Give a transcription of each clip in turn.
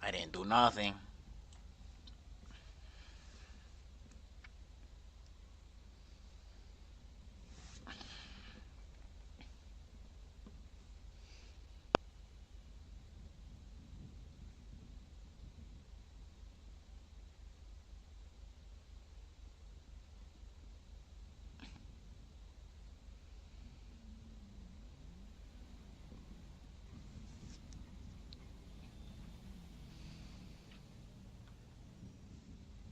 I didn't do nothing.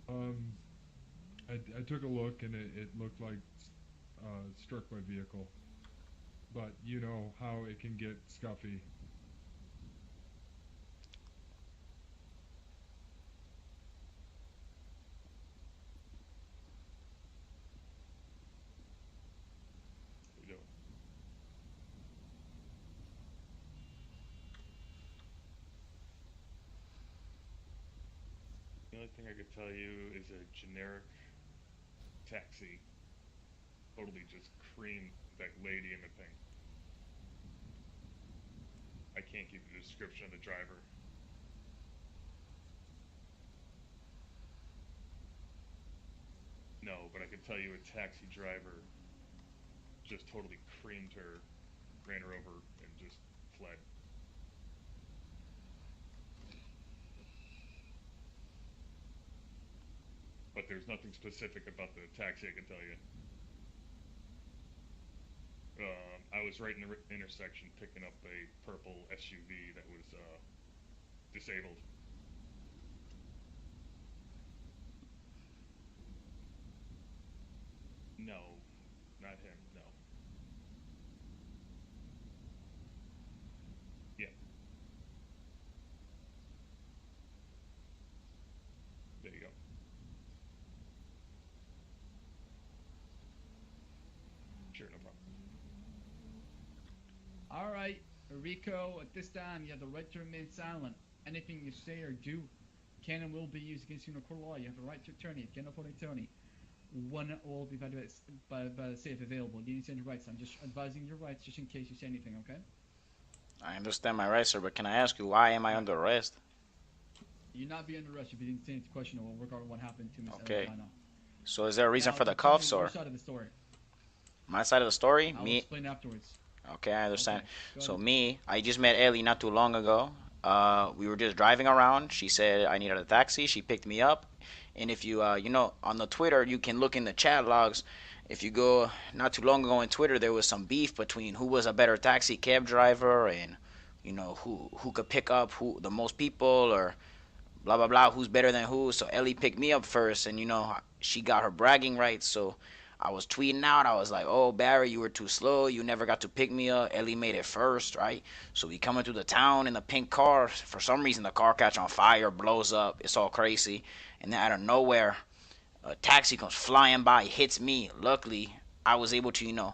Um, I took a look and it looked like struck by vehicle, but you know how it can get scuffy. You know, the only thing I could tell you is a generic taxi totally just creamed that lady in the thing. I can't give you the description of the driver. No, but I could tell you a taxi driver just totally creamed her, ran her over, and just fled. But there's nothing specific about the taxi I can tell you. I was right in the intersection picking up a purple SUV that was disabled. No, not him. No. Yeah, there you go. Sure, no problem. All right, Rico, at this time, you have the right to remain silent. Anything you say or do can and will be used against you in a court of law. You have the right to attorney. If you can't afford an attorney, one will be by the safe available. You understand your rights. I'm just advising your rights just in case you say anything, okay? I understand my rights, sir, but can I ask you why am I All right. under arrest? You're not being arrested if you didn't say it's questionable regarding what happened to Miss Okay. Elena. So is there a reason Now, for the tell me cuffs your or side of the story. my side of the story? I'll Me. explain afterwards. Okay, I understand. Okay, go So ahead. me, I just met Ellie not too long ago. We were just driving around. She said I needed a taxi. She picked me up. And if you, on the Twitter, you can look in the chat logs. If you go not too long ago on Twitter, there was some beef between who was a better taxi cab driver and, who could pick up who the most people or blah blah blah, who's better than who. So Ellie picked me up first, and she got her bragging rights. So I was tweeting out. I was like, "Oh Barry, you were too slow. You never got to pick me up. Ellie made it first, right?" So we coming through the town in the pink car. For some reason, the car catch on fire, blows up. It's all crazy, and then out of nowhere, a taxi comes flying by, hits me. Luckily, I was able to,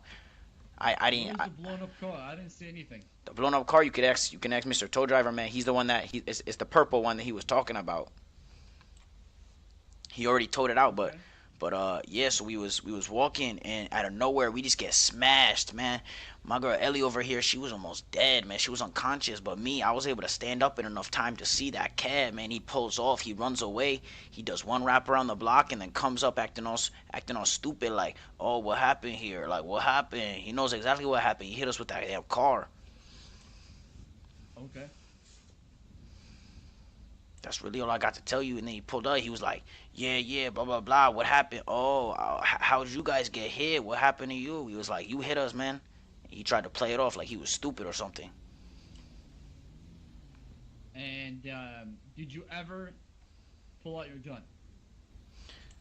I didn't. Where's the blown up car? I didn't say anything. The blown up car, you can ask Mr. Tow Driver, man. He's the one that it's the purple one that he was talking about. He already towed it out, but Okay. yeah. So we was walking, and out of nowhere we just get smashed, man. My girl Ellie over here, she was almost dead, man. She was unconscious, but me, I was able to stand up in enough time to see that cab, man. He pulls off, he runs away, he does one wrap around the block, and then comes up acting all stupid, like, oh, what happened here? Like, what happened? He knows exactly what happened. He hit us with that damn car. Okay. That's really all I got to tell you. And then he pulled up. He was like, "Yeah, yeah, blah blah blah. What happened? Oh, how'd you guys get hit? What happened to you?" He was like, "You hit us, man." He tried to play it off like he was stupid or something. And did you ever pull out your gun?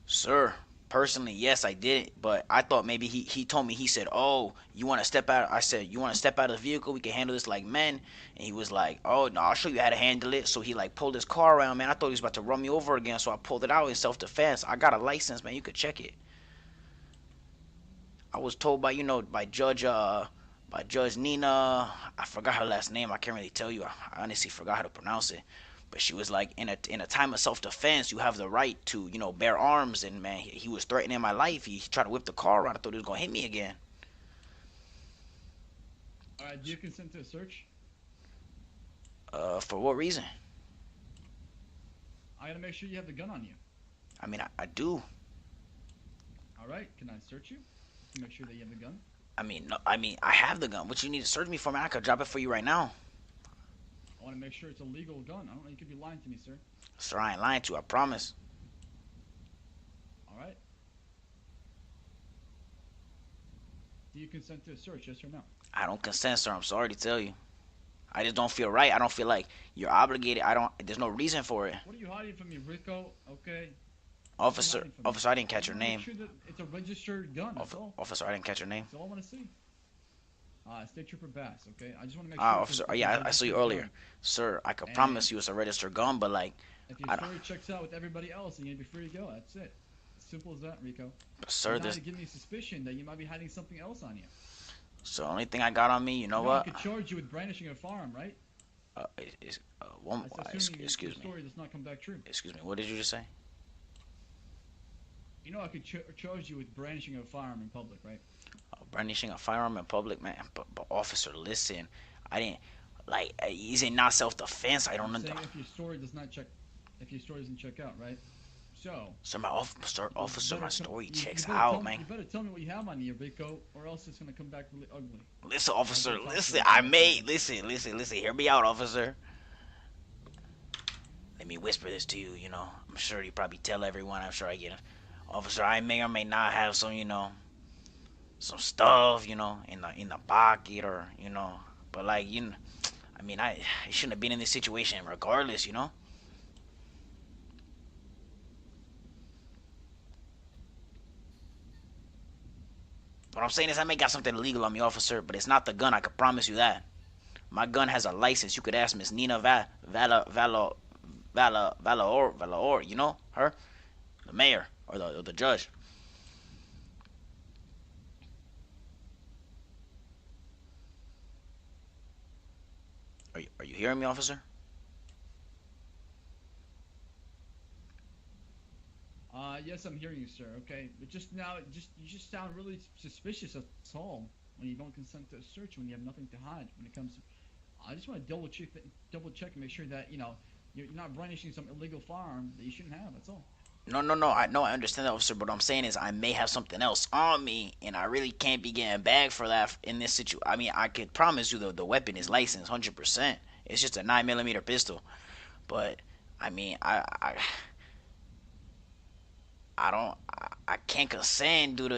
Sir, personally, yes, I did it, but I thought maybe he told me, he said, "Oh, you want to step out?" I said, "You want to step out of the vehicle? We can handle this like men." And he was like, "Oh no, I'll show you how to handle it." So he like pulled his car around, man. I thought he was about to run me over again, so I pulled it out in self defense. I got a license, man. You could check it. I was told by by Judge Nina. I forgot her last name. I can't really tell you. I honestly forgot how to pronounce it. But she was like, in a time of self defense, you have the right to, bear arms. And man, he was threatening my life. He tried to whip the car around. I thought he was gonna hit me again. All right, do you consent to a search? For what reason? I gotta make sure you have the gun on you. I mean, I do. All right, can I search you? Just to make sure that you have the gun. I mean, no, I mean, I have the gun. What you need to search me for, man? I could drop it for you right now. I want to make sure it's a legal gun. I don't know. You could be lying to me, sir. Sir, I ain't lying to you. I promise. All right. Do you consent to a search? Yes or no? I don't consent, sir. I'm sorry to tell you. I just don't feel right. I don't feel like you're obligated. I don't. There's no reason for it. What are you hiding from me, Rico? Okay. Officer, officer, I didn't catch your Make name. sure that it's a registered gun. That's all. Officer, I didn't catch your name. That's all I want to see. State Trooper Bass. Okay. I just want to make sure. Officer, yeah, I saw you earlier, sir. I could promise you it's a registered gun, but like, if your story checks out with everybody else, then you're gonna be free to go. That's it. Simple as that, Rico. Sir, this to give me suspicion that you might be hiding something else on you. So the only thing I got on me, you know what? I could charge you with brandishing a firearm, right? Excuse me. Story does not come back true. Excuse me. What did you just say? You know I could charge you with brandishing a firearm in public, right? Brandishing a firearm in public, man. But officer, listen, I didn't like. Is it not self-defense? I don't know. If your story does not check, if your story doesn't check out, right? So my officer, my story checks out, man. You better tell me what you have on you, Rico, or else it's gonna come back really ugly. Listen, officer, listen. I may listen. Hear me out, officer. Let me whisper this to you. I'm sure you probably tell everyone. I'm sure I get it. Officer, I may or may not have some, some stuff, in the pocket, or but like I mean, I shouldn't have been in this situation regardless. What I'm saying is I may got something illegal on me, officer, but it's not the gun. I can promise you that. My gun has a license. You could ask Miss Nina Valor, her, the mayor or the judge. Are you hearing me, officer? Yes, I'm hearing you, sir. Okay, but just now, you just sound really suspicious. That's all. When you don't consent to a search, when you have nothing to hide, when it comes to, I just want to double check and make sure that you're not brandishing some illegal firearm that you shouldn't have. That's all. No. I understand that, officer. But what I'm saying is I may have something else on me, and I really can't be getting bagged for that in this situation. I mean, I could promise you the weapon is licensed 100%. It's just a 9mm pistol. But I mean, I can't consent due to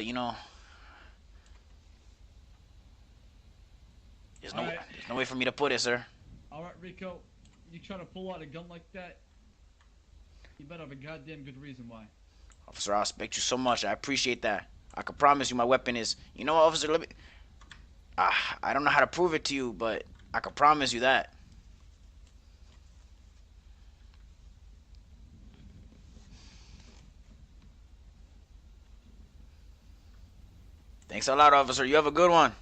there's no way for me to put it, sir. All right, Rico, you try to pull out a gun like that, you better have a goddamn good reason why. Officer, I respect you so much. I appreciate that. I can promise you my weapon is. You know what, officer? Let me. I don't know how to prove it to you, but I can promise you that. Thanks a lot, officer. You have a good one.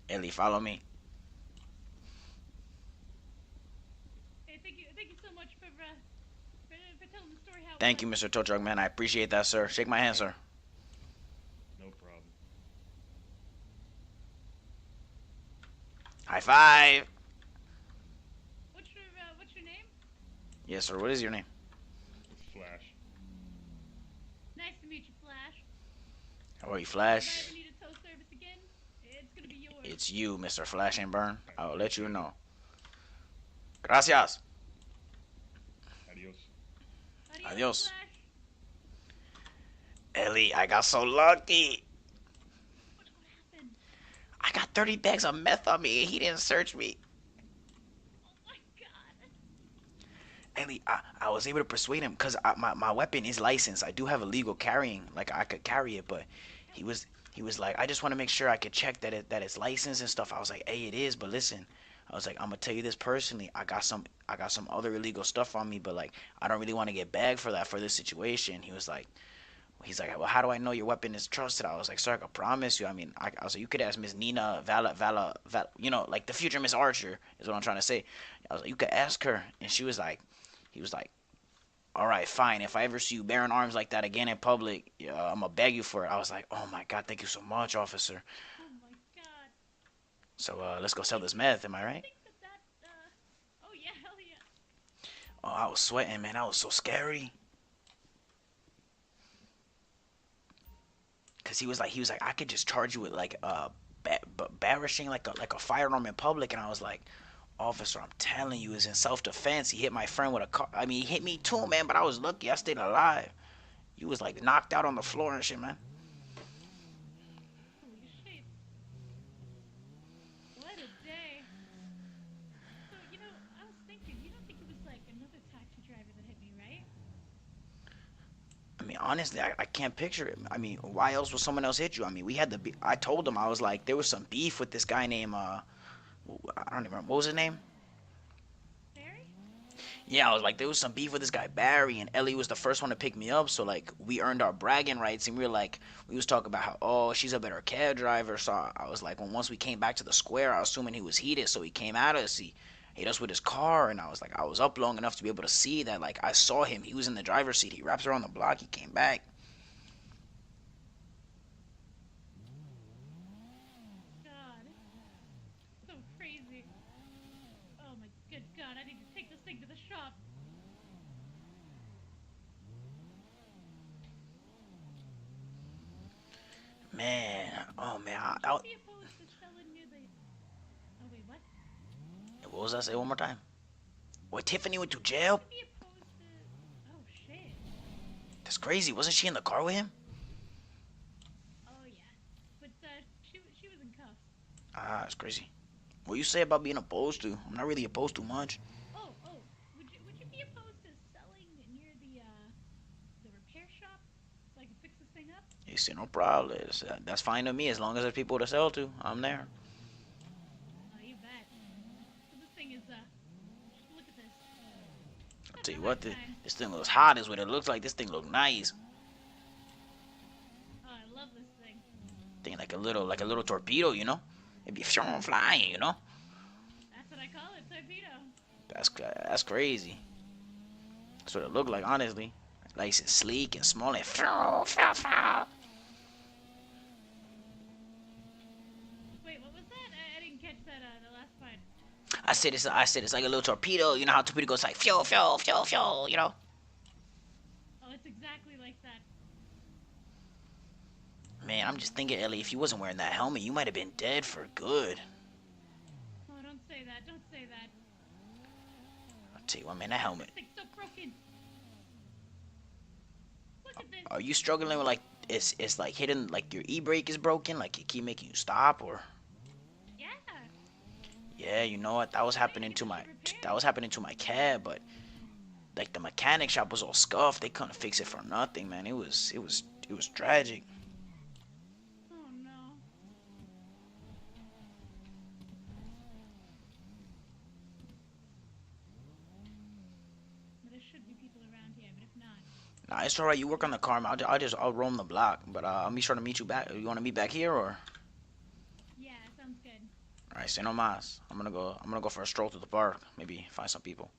Ellie, follow me. Hey, thank you so much for telling the story. Thank you, Mr. Tow Truck Man. I appreciate that, sir. Shake my hand, sir. No problem. High five. What's your name? Yes, sir. What is your name? It's Flash. Nice to meet you, Flash. How are you, If I Flash? ever need a tow service again, it's gonna be yours. It's you, Mr. Flash and Burn. I'll let you know. Gracias. Adios. Adios. Flash. Ellie, I got so lucky. What happened? I got 30 bags of meth on me and he didn't search me. Oh my god. Ellie, I was able to persuade him because my weapon is licensed. I do have a legal carrying. Like, I could carry it, but he was like, I just want to make sure I could check that it's licensed and stuff. I was like, hey, it is, but listen. I was like, I'm gonna tell you this personally. I got some other illegal stuff on me, but like, I don't really want to get bagged for that for this situation. He was like, He's like, well, how do I know your weapon is trusted? I was like, sir, I can promise you. I mean, I was like, you could ask Miss Nina you know, like the future Miss Archer is what I'm trying to say. I was like, you could ask her, and she was like, he was like, all right, fine. If I ever see you bearing arms like that again in public, I'm gonna beg you for it. I was like, oh my god, thank you so much, officer. Oh my god. So let's go Do sell you, this meth. Am I do you right? think that oh yeah, hell yeah. Oh, I was sweating, man. That was so scary. Cause he was like, I could just charge you with like barrishing like a firearm in public, and I was like, officer, I'm telling you, it's in self defense. He hit my friend with a car. I mean, he hit me too, man. But I was lucky. I stayed alive. You was like knocked out on the floor and shit, man. Holy shit. What a day. So, I was thinking, you don't think it was like another taxi driver that hit me, right? I mean, honestly, I can't picture it. I mean, why else would someone else hit you? I mean, we had the. I told him I was like, there was some beef with this guy named I don't even remember what was his name. Barry? Yeah, I was like, there was some beef with this guy Barry, and Ellie was the first one to pick me up. So like, we earned our bragging rights, and we were like, we was talking about how, oh, she's a better cab driver. So I was like, when once we came back to the square, I was assuming he was heated, so he came at us. He hit us with his car, and I was like, I was up long enough to be able to see that. Like, I saw him. He was in the driver's seat. He wraps around the block. He came back. God. So crazy. Oh my good god, I need to take this thing to the shop. Man, oh man, Would you be opposed to selling near the. Oh wait, what? what was that? Say one more time. What, Tiffany went to Would jail? you be opposed to. Oh shit. That's crazy. Wasn't she in the car with him? Oh yeah. But she was in cuffs. Ah, that's crazy. What you say about being opposed to? I'm not really opposed to much. Oh. Would you be opposed to selling near the repair shop so I can fix this thing up? You see, no problem. That's fine to me as long as there's people to sell to. I'm there. Oh, you bet. So this thing is look at this. I'll tell Having you a what, hard time. this thing looks hot. Is what it looks like. This thing look nice. Oh, I love this thing. Thing like a little torpedo, you know. It'd be flying, you know. That's what I call it, torpedo. That's crazy. That's what it looked like, honestly. Nice and sleek and small and. Wait, what was that? I didn't catch that the last part. I said it's like a little torpedo. You know how a torpedo goes like fuel, you know. Oh, it's exactly like that. Man, I'm just thinking, Ellie, if you wasn't wearing that helmet, you might have been dead for good. Oh, don't say that. Don't say that. I'll tell you what, man, that helmet. This thing's so broken. Look at this. Are you struggling with like it's like hitting like your e-brake is broken, like it keep making you stop, or Yeah. yeah, you know what? That was happening to my cab, but like the mechanic shop was all scuffed. They couldn't fix it for nothing, man. It was tragic. Oh no. But there should be people around here, but if not. Nah, it's alright. You work on the car, man. I'll roam the block, but I'll be sure to meet you back. You want to meet back here, or Yeah, sounds good. all right, say no mas. I'm gonna go for a stroll through the park. Maybe find some people.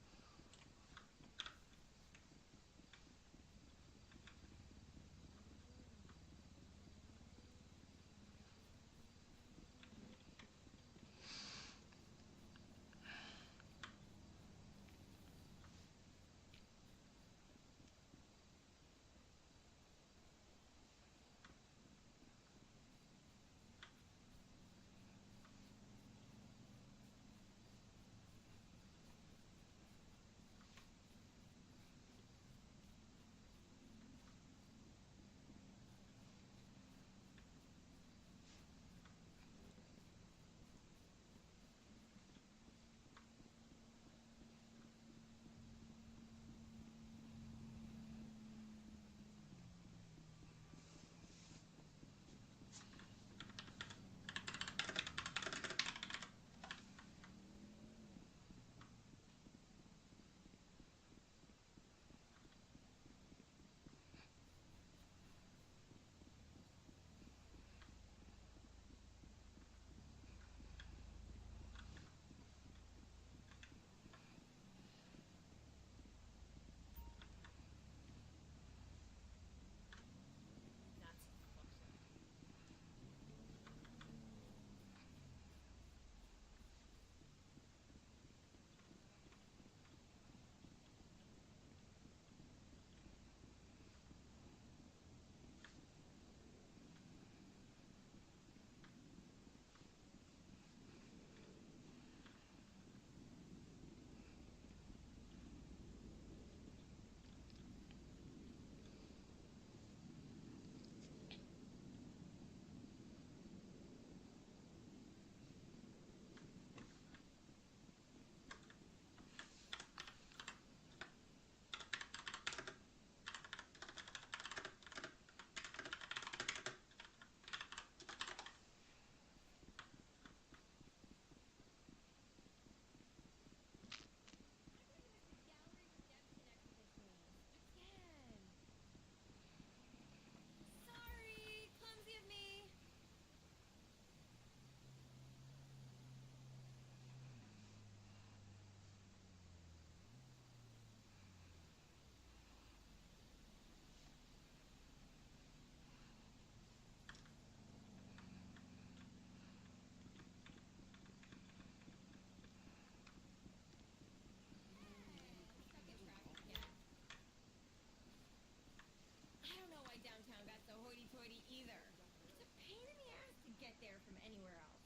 hoity-toity either. It's a pain in the ass to get there from anywhere else.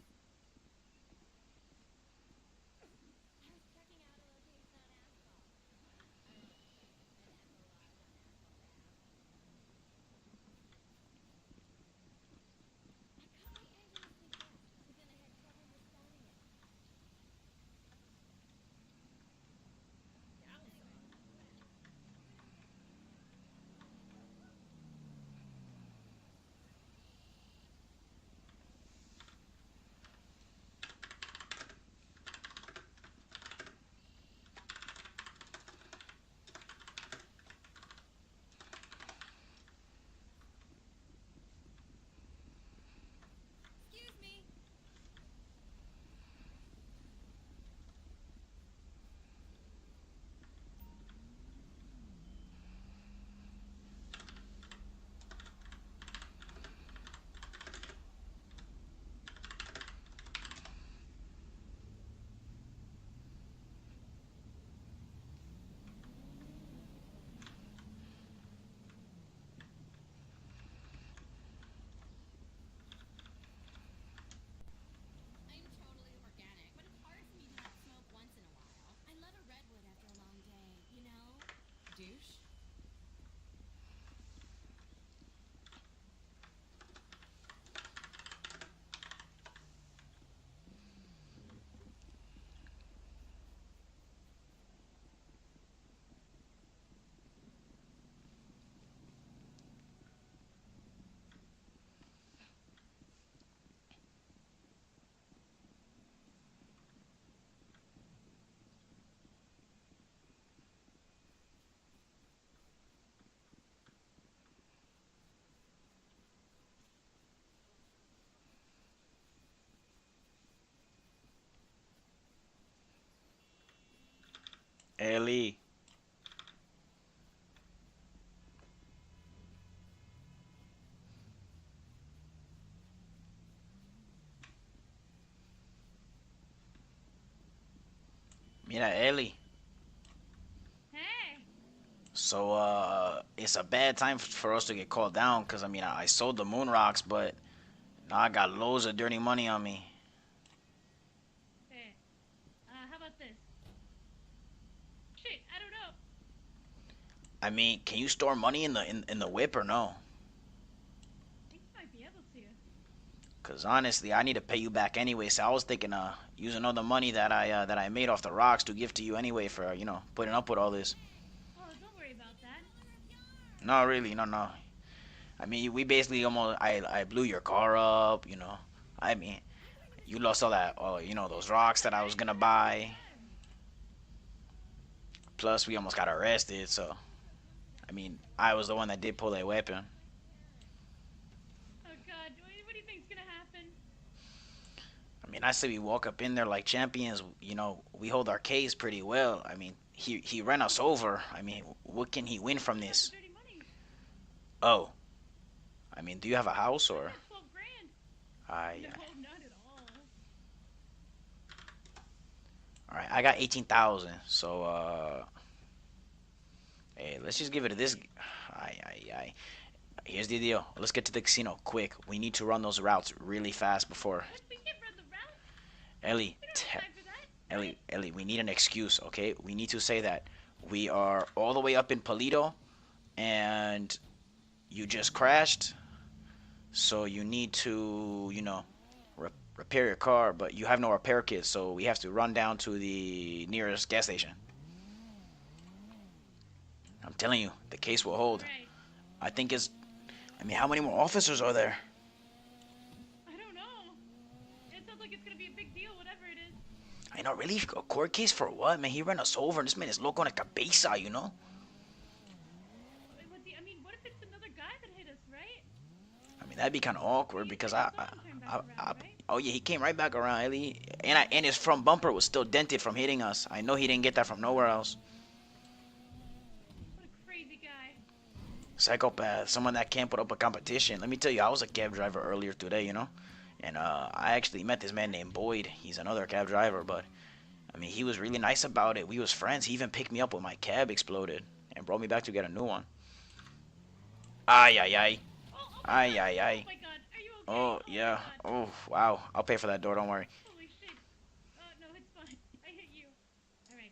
I was checking out a location on asphalt. Or an epilogue on asphalt Ave. I caught my engine to think yes, but then I had trouble restarting it. That was something. Excuse me. I'm totally organic, but it's hard for me to not smoke once in a while. I love a redwood after a long day, you know? Douche. Ellie. Mira, Ellie. Hey. So, it's a bad time for us to get called down, because, I mean, I sold the moon rocks, but now I got loads of dirty money on me. Hey. How about this? Shit, I don't know. I mean, can you store money in the whip or no? I think you might be able to. Cause honestly, I need to pay you back anyway. So I was thinking, using all the money that I made off the rocks to give to you anyway for putting up with all this. Oh, don't worry about that. No, really, no, no. I mean, we basically almost I blew your car up. I mean, you lost all that, those rocks that I was gonna buy. Plus, we almost got arrested. So, I mean, I was the one that did pull that weapon. Oh God, what do you think's gonna happen? I mean, I say we walk up in there like champions. We hold our case pretty well. I mean, he ran us over. I mean, what can he win from Lots of this? dirty money. Oh, I mean, do you have a house I or? got 12 grand. I. No, not at all. All right, I got 18,000. So hey, let's just give it to this. I. Here's the deal. Let's get to the casino quick. We need to run those routes really fast before. What? We can't run the route? Ellie, We don't have time for that. Ellie, we need an excuse, okay? We need to say that we are all the way up in Palito, and you just crashed, so you need to, repair your car, but you have no repair kit, so we have to run down to the nearest gas station. I'm telling you, the case will hold. Right. I think it's. I mean, how many more officers are there? I don't know. It sounds like it's gonna be a big deal, whatever it is. I know, really? A court case for what, man? He ran us over, and this man is loco en la cabeza. I mean, what if it's another guy that hit us, right? I mean, that'd be kind of awkward because I saw him turn back around, right? oh yeah, he came right back around, Ellie, and his front bumper was still dented from hitting us. I know he didn't get that from nowhere else. What a crazy guy. Psychopath, someone that can't put up a competition. Let me tell you, I was a cab driver earlier today, and I actually met this man named Boyd. He's another cab driver, but I mean, he was really nice about it. We was friends. He even picked me up when my cab exploded and brought me back to get a new one. Ay, ay, ay. Oh Ay, ay, Oh ay. my god, are you okay? Oh, Oh my yeah. god. Oh, wow. I'll pay for that door, don't worry. Holy shit. Oh no, it's fine. I hit you. Alright.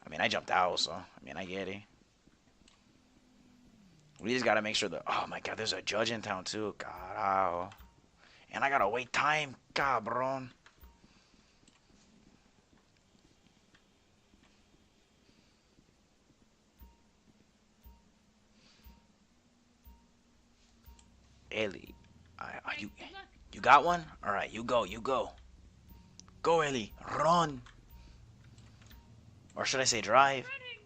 I mean, I jumped out, so, I mean, I get it. We just gotta make sure that, oh my god, there's a judge in town, too. Carajo. And I gotta wait time. Cabron. Ellie, Alright, good luck. you got one? All right, you go, you go. Go, Ellie, run. Or should I say I'm drive? running.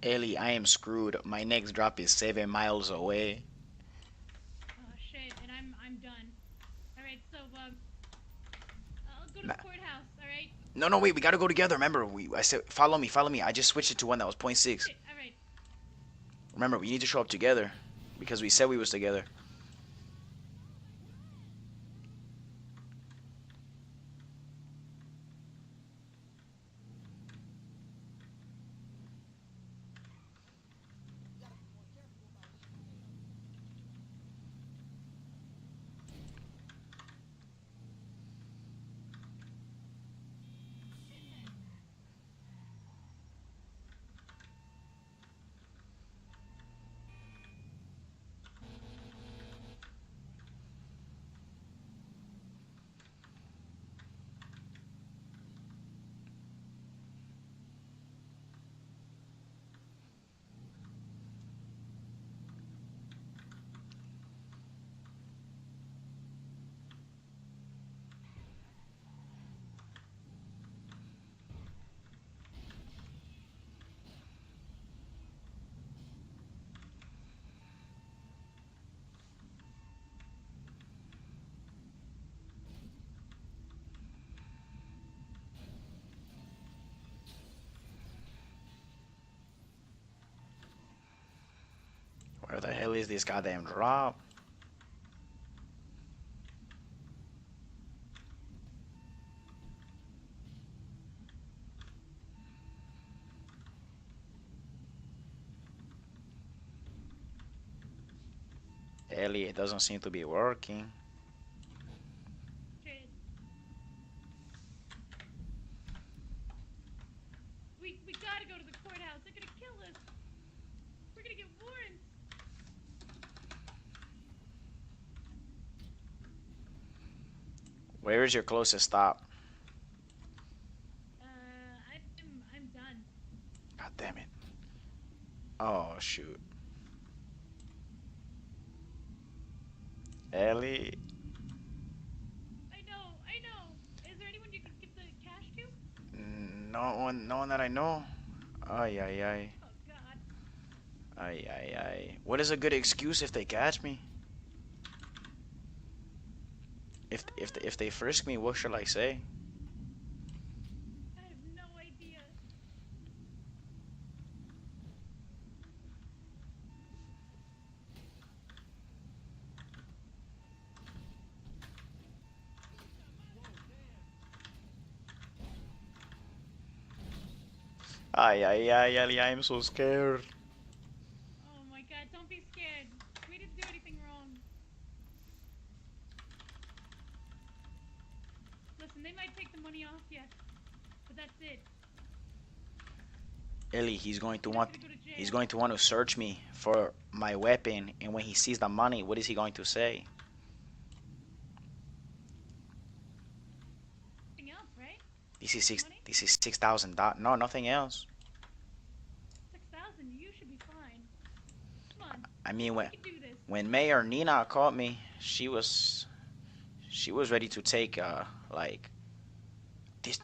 Ellie, I am screwed. My next drop is 7 miles away. Oh shit, and I'm done. Alright, so I'll go to Nah. the courthouse, alright? No, no, wait. We gotta go together. Remember, I said follow me, follow me. I just switched it to one that was point six. Shit, alright. Remember, we need to show up together because we said we was together. release this goddamn drop. Ellie, it doesn't seem to be working. Shit. We gotta go to the courthouse. They're gonna kill us. We're gonna get warrants. Where is your closest stop? I'm done. God damn it. Oh, shoot. Ellie. I know. Is there anyone you can give the cash to? No one that I know. Ay, ay, ay. Oh God. Ay, ay, ay. What is a good excuse if they catch me? If they frisk me, what shall I say? I have no idea. Ay, ay, ay, Ellie, I am so scared. Oh my God. Don't be scared. We didn't do anything wrong. Listen, they might take the money off you, but that's it. Ellie, You're not gonna go to jail. he's going to want to search me for my weapon, and when he sees the money, what is he going to say? Nothing else, right? This is Just the six. money? This is $6,000. No, nothing else. 6,000. You should be fine. Come on. I mean, We can do this. when Mayor Nina caught me, she was ready to take like this.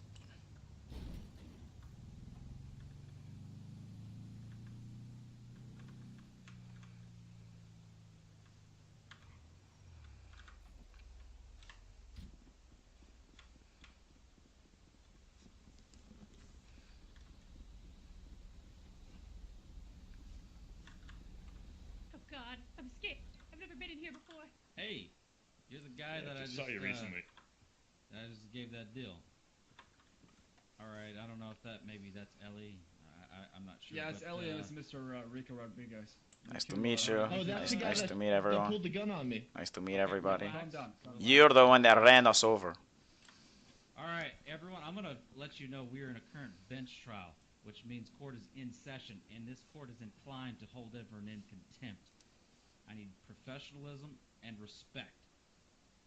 Oh God. I'm scared. I've never been in here before. Hey, you're the guy that I just just saw you recently. gave that deal. All right, I don't know if that's Ellie. I'm not sure. Yeah, it's but, Elliot. It's Mr. Rico Rodriguez. Nice to meet you. Oh, that's the guy Nice that, to meet that everyone. pulled the gun on me. Nice to meet Okay, everybody. relax. Calm down. You're the one that ran us over. All right, everyone, I'm going to let you know we are in a current bench trial, which means court is in session, and this court is inclined to hold everyone in contempt. I need professionalism and respect.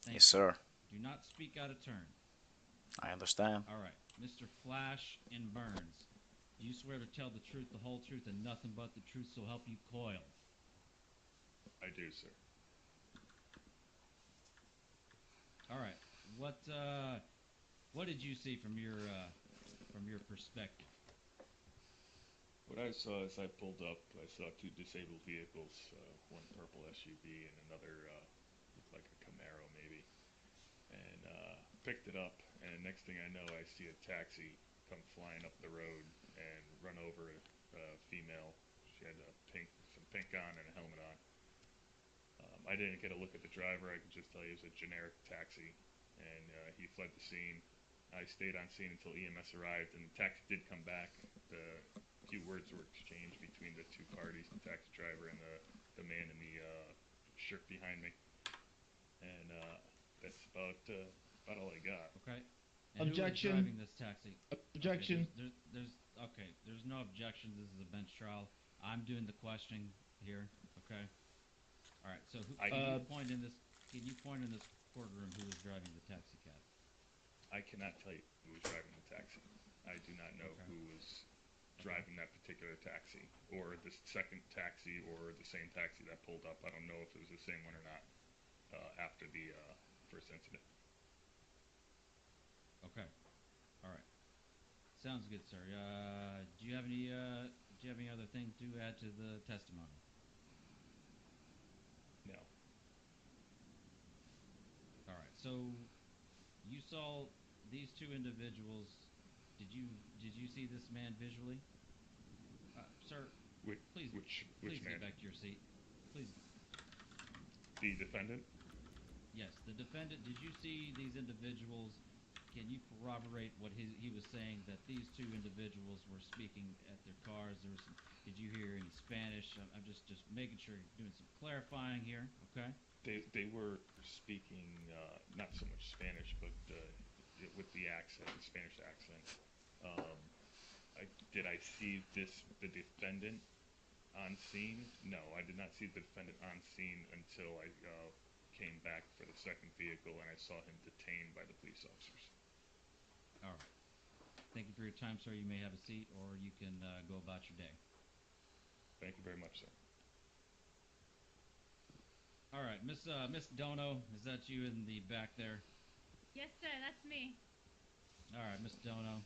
Thank Yes, sir. you. Do not speak out of turn. I understand. All right, Mr. Flash and Burns, do you swear to tell the truth, the whole truth, and nothing but the truth, so help you Coyle? I do, sir. All right, what did you see from your perspective? What I saw as I pulled up, I saw two disabled vehicles, one purple SUV and another looked like a Camaro maybe, and picked it up. And next thing I know, I see a taxi come flying up the road and run over a female. She had some pink on and a helmet on. I didn't get a look at the driver. I could just tell you it was a generic taxi, and he fled the scene. I stayed on scene until EMS arrived, and the taxi did come back. The few words were exchanged between the two parties, the taxi driver and the man in the shirt behind me. And that's about all I got. Okay. And Objection. who was driving this taxi? Objection. Okay, there's no objections. This is a bench trial. I'm doing the questioning here. Okay. All right. So can you point in this courtroom who was driving the taxi cab? I cannot tell you who was driving the taxi. I do not know who was driving that particular taxi, or the second taxi, or the same taxi that pulled up. I don't know if it was the same one or not after the first incident. Okay. All right. Sounds good, sir. Do you have any other thing to add to the testimony? No. All right. So you saw these two individuals. Did you see this man visually? Sir, Which please man? get back to your seat. Please The defendant? Yes, the defendant. Did you see these individuals? Can you corroborate what he was saying that these two individuals were speaking at their cars? There was some, did you hear any Spanish? I'm just making sure you're doing some clarifying here. Okay. They were speaking not so much Spanish, but with the accent, the Spanish accent. Um, did I see the defendant on scene? No, I did not see the defendant on scene until I came back for the second vehicle and I saw him detained by the police officers. All right. Thank you for your time, sir. You may have a seat, or you can go about your day. Thank you very much, sir. All right, Miss Dono, is that you in the back there? Yes, sir, that's me. All right, Miss Dono.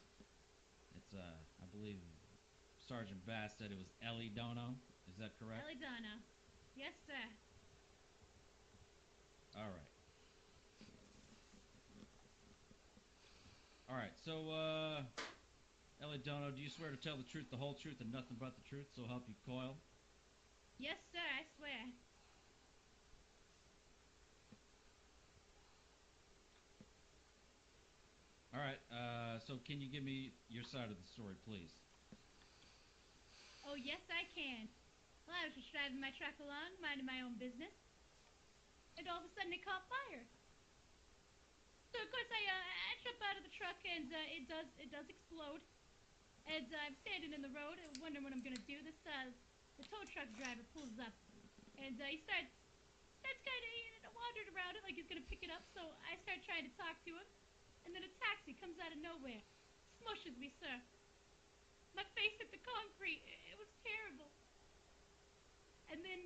It's I believe Sergeant Bass said it was Ellie Dono. Is that correct? Ellie Donna. Yes, sir. All right. All right. So, Ellie Dono, do you swear to tell the truth, the whole truth, and nothing but the truth, so help you Coil? Yes, sir, I swear. All right. So can you give me your side of the story, please? Oh, yes, I can. Well, I was just driving my truck along, minding my own business, and all of a sudden it caught fire. So of course I jump out of the truck and it does explode. And I'm standing in the road, wondering what I'm gonna do. The tow truck driver pulls up, and he starts kind of wandering around it like he's gonna pick it up. So I start trying to talk to him, and then a taxi comes out of nowhere, smushes me, sir. My face hit the concrete. It was terrible. And then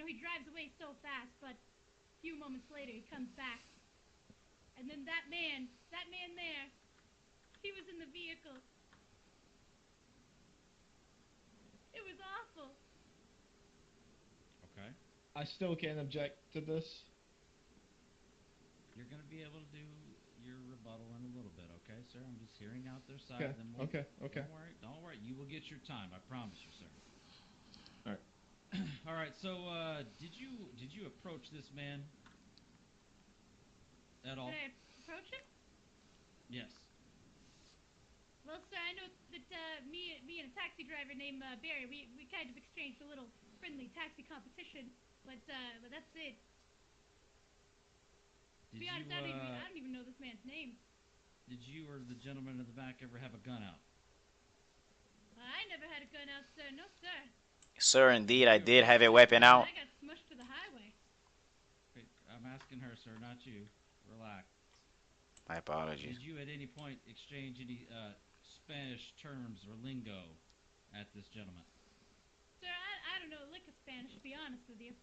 he drives away so fast, but a few moments later he comes back, and then that man there, he was in the vehicle. It was awful. Okay. I still can't object to this. You're going to be able to do your rebuttal in a little bit, okay, sir? I'm just hearing out their side. Okay. Then Okay. Okay. Don't worry. Don't worry. You will get your time. I promise you, sir. All right. All right. So, did you approach this man at all? Did I approach him? Yes. Well, sir, I know that me and a taxi driver named Barry, we kind of exchanged a little friendly taxi competition, but that's it. To Did be honest, you I don't even know this man's name. did you or the gentleman in the back ever have a gun out? I never had a gun out, sir. No, sir. Sir, indeed, I You did approach have a this weapon man? out. I got smushed to the highway. Wait, I'm asking her, sir, not you. Relax. My apologies. Did you at any point exchange any Spanish terms or lingo at this gentleman? Sir, I don't know a lick of Spanish, to be honest with you.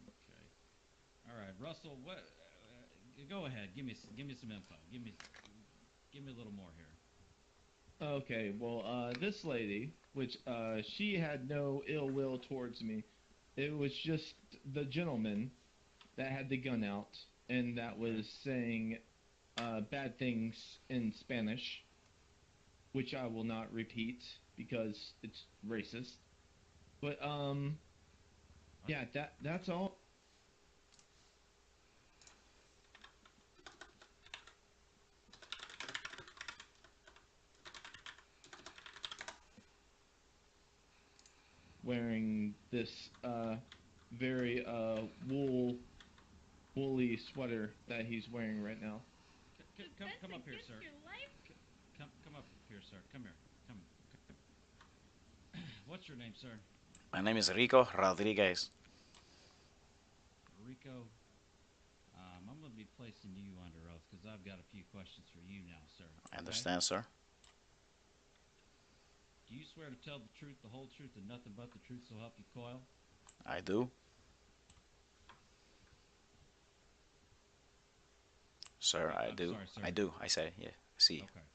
Okay. All right, Russell. What? Go ahead. Give me some info. Give me a little more here. Okay. Well, this lady, which she had no ill will towards me. It was just the gentleman that had the gun out and that was saying bad things in Spanish, which I will not repeat because it's racist. But yeah, that's all. Wearing this very woolly sweater that he's wearing right now. Does Come this come up here, against sir. your life? Come up here, sir. Come here. Come. What's your name, sir? My name is Rico Rodriguez. Rico. I'm going to be placing you under oath because I've got a few questions for you now, sir. I understand, sir. Do you swear to tell the truth, the whole truth, and nothing but the truth, so help you Coil? I do. Sir, I I'm do. sorry, sir. I do. I said, yeah. See. Okay.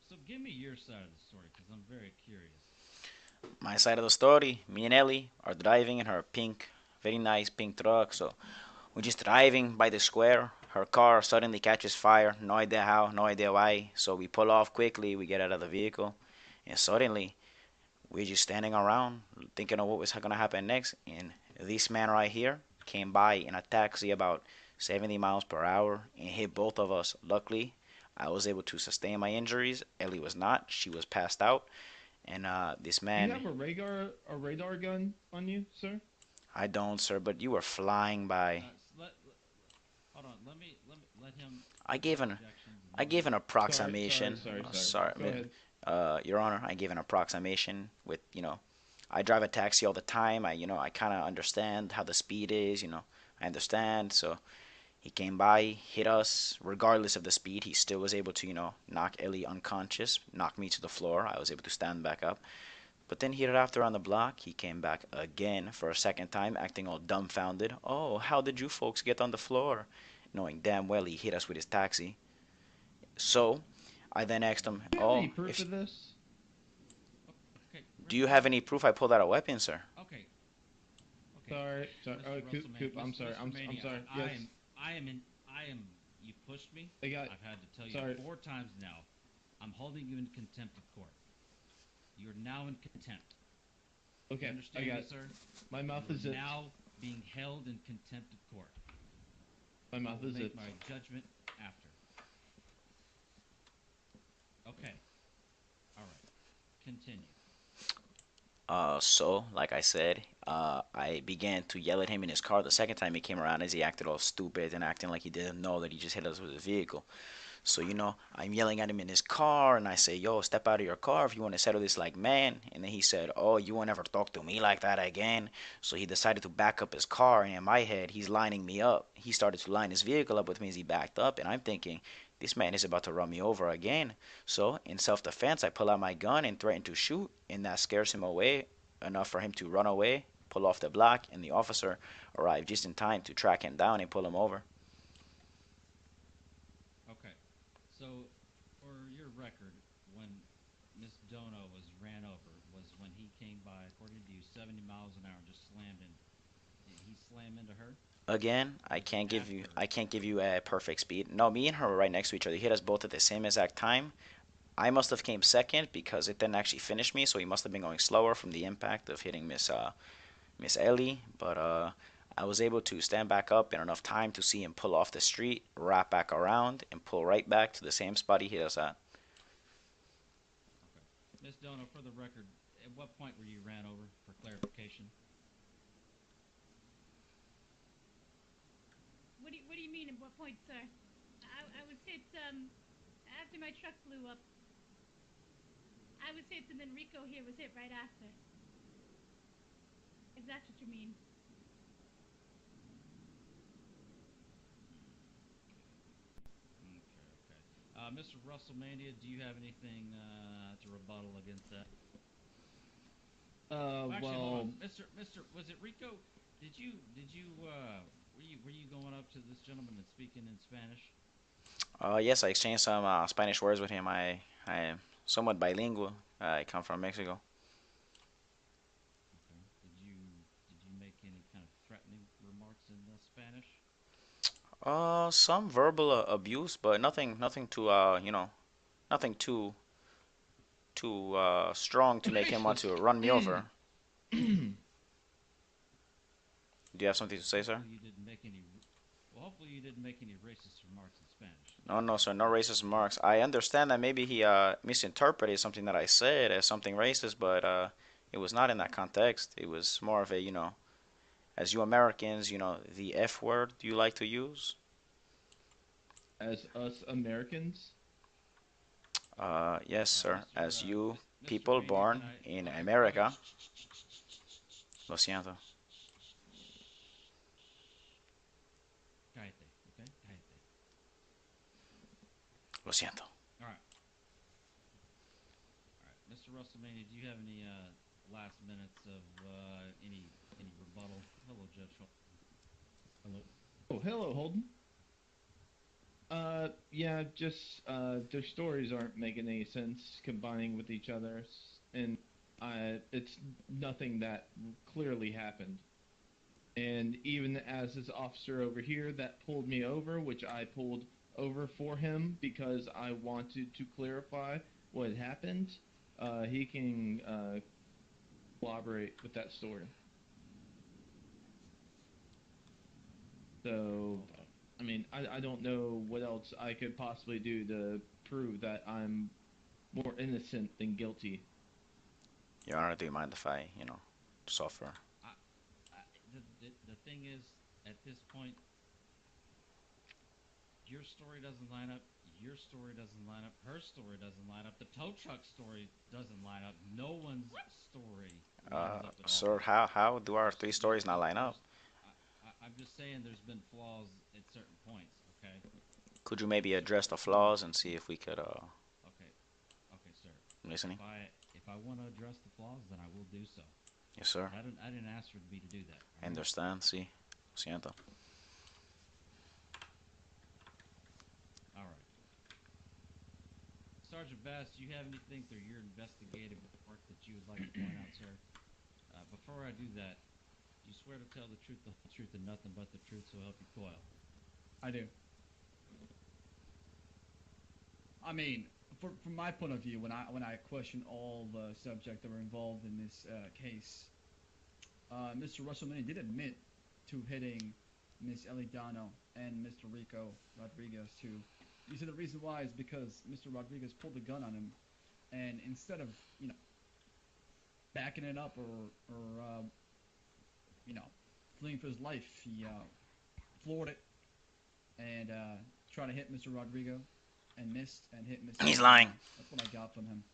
So give me your side of the story because I'm very curious. My side of the story, me and Ellie are driving in her pink, very nice pink truck. So we're just driving by the square. Her car suddenly catches fire. No idea how, no idea why. So we pull off quickly. We get out of the vehicle. And suddenly we're just standing around thinking of what was gonna happen next, and this man right here came by in a taxi about 70 miles per hour and hit both of us. Luckily, I was able to sustain my injuries. Ellie was not; she was passed out, and this Do you man, have a radar gun on you, sir? I don't, sir, but you were flying by. Hold on. Let him I make gave his an objections, and I then gave an Sorry, sorry, approximation. sorry, sorry. Sorry, Go ahead. Your Honor, I gave an approximation with I drive a taxi all the time. I kind of understand how the speed is. I understand. So he came by, hit us. Regardless of the speed, he still was able to knock Ellie unconscious, knock me to the floor. I was able to stand back up. But then he hit after on the block. He came back again for a second time, acting all dumbfounded. Oh, how did you folks get on the floor? Knowing damn well he hit us with his taxi. So I then asked him, Do you have any "Oh, proof of this? okay, do you have Mr. any proof I pulled out a weapon, sir?" Okay, okay, Sorry, sorry. Mr. Coop, WrestleMania, I'm sorry. Mr. I'm Mania, sorry. I Yes, am, I am in, I am. You pushed me. I got. I've had to tell you Sorry. 4 times now. I'm holding you in contempt of court. You are now in contempt. You Okay, I understand got. me, sir? My mouth You are is zipped. now being held in contempt of court. My I mouth will is make zipped. my judgment after. Okay. All right. Continue. So like I said, I began to yell at him in his car the second time he came around as he acted all stupid and acting like he didn't know that he just hit us with his vehicle. So, I'm yelling at him in his car and I say, "Yo, step out of your car if you want to settle this like man." And then he said, "Oh, you won't ever talk to me like that again." So he decided to back up his car, and in my head, he's lining me up. He started to line his vehicle up with me as he backed up, and I'm thinking, this man is about to run me over again. So, in self defense, I pull out my gun and threaten to shoot, and that scares him away enough for him to run away, pull off the block, and the officer arrived just in time to track him down and pull him over. Okay. So, for your record, when Miss Dono was ran over, was when he came by, according to you, 70 miles an hour and just slammed in. Did he slam into her? Again, Or was it I after? can't give you a perfect speed. No, me and her were right next to each other. He hit us both at the same exact time. I must have came second because it didn't actually finish me, so he must have been going slower from the impact of hitting Miss Ellie. But I was able to stand back up in enough time to see him pull off the street, wrap back around, and pull right back to the same spot he hit us at. Okay. Miss Dono, for the record, at what point were you ran over, for clarification? What do you mean at what point, sir? I was hit after my truck blew up. I was hit and then Rico here was hit right after. If that's what you mean. Okay, okay. Mr. Russellmania, do you have anything to rebuttal against that? Actually, hold on, Well, Was it Rico? Were you going up to this gentleman and speaking in Spanish? Yes, I exchanged some Spanish words with him. I am somewhat bilingual. I come from Mexico. Okay. Did you make any kind of threatening remarks in Spanish? Some verbal abuse, but nothing too nothing too strong to make him want to racist. run me over. Do you have something to say, sir? Hopefully you didn't make any. Well, hopefully you didn't make any racist remarks in Spanish. No, no, sir, no racist remarks. I understand that maybe he misinterpreted something that I said as something racist, but it was not in that context. It was more of a, as you Americans, the F word you like to use. As us Americans, Yes, sir. As you Mr. people Mania, can born I? in Okay, brother. America, lo siento, Cállate, okay? Cállate. lo siento. All right, all right. Mr. Russellmania, do you have any last minutes of any rebuttal? Hello, Judge. hello. Oh, hello, Holden. Yeah, just their stories aren't making any sense combining with each other, and it's nothing that clearly happened. And even as this officer over here that pulled me over, which I pulled over for him because I wanted to clarify what had happened, he can corroborate with that story. So, I mean, I don't know what else I could possibly do to prove that I'm more innocent than guilty. Your Honor, do you mind if I, suffer? I, the thing is, at this point, your story doesn't line up. Your story doesn't line up. Her story doesn't line up. The tow truck story doesn't line up. No one's story lines up at all. Sir, how do our three stories not line up? I'm just saying there's been flaws at certain points. Okay. Could you maybe address the flaws and see if we could, Okay. Okay, sir. listening? If I want to address the flaws, then I will do so. Yes, sir. But I didn't ask for me to do that. I understand, sí. Siento. All right. Sergeant Bass, do you have anything through your investigative work that you would like to point out, sir? Before I do that, do you swear to tell the truth, the whole truth, and nothing but the truth, so help you coil? I do. I mean, from my point of view, when I question all the subjects that were involved in this case, Mr. Russellman did admit to hitting Miss Elidano and Mr. Rico Rodriguez too. He said the reason why is because Mr. Rodriguez pulled the gun on him, and instead of backing it up or fleeing for his life, he floored it and tried to hit Mr. Rodrigo and missed and hit Mr. He's lying. That's what I got from him.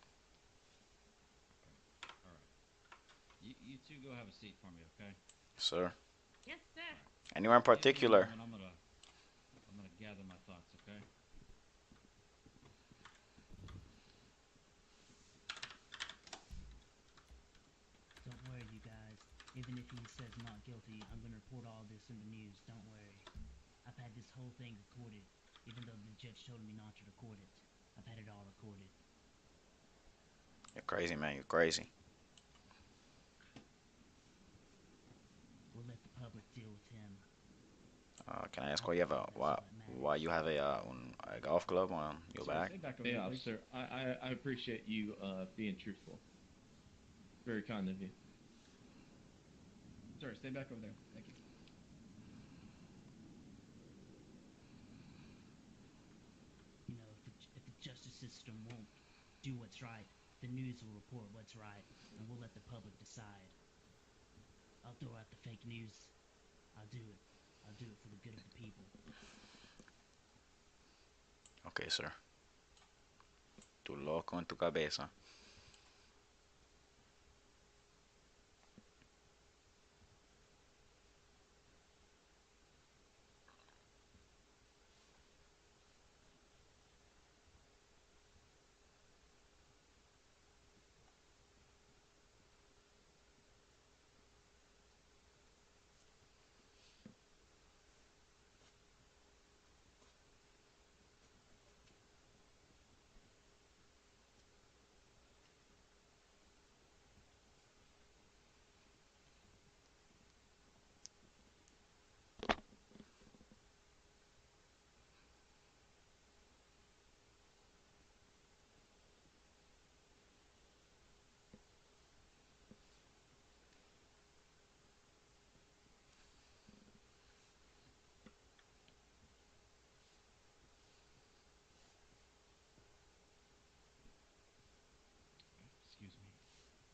All right. You two go have a seat for me, okay? Sir. Yes, sir. Anywhere in particular? I'm gonna gather my thoughts, okay? Don't worry, you guys. Even if he says not guilty, I'm gonna report all this in the news. Don't worry. I've had this whole thing recorded, even though the judge told me not to record it. I've had it all recorded. You're crazy, man. You're crazy. We'll let the public deal with him. Can I ask why you have why you have a golf club on your Sir, back? stay back over Hey, there, please. officer, I appreciate you being truthful. Very kind of you. Sir, stay back over there. Thank you. You know, if the justice system won't do what's right, the news will report what's right, and we'll let the public decide. I'll throw out the fake news. I'll do it. I'll do it for the good of the people. Okay, sir. Tu loco en tu cabeza. Excuse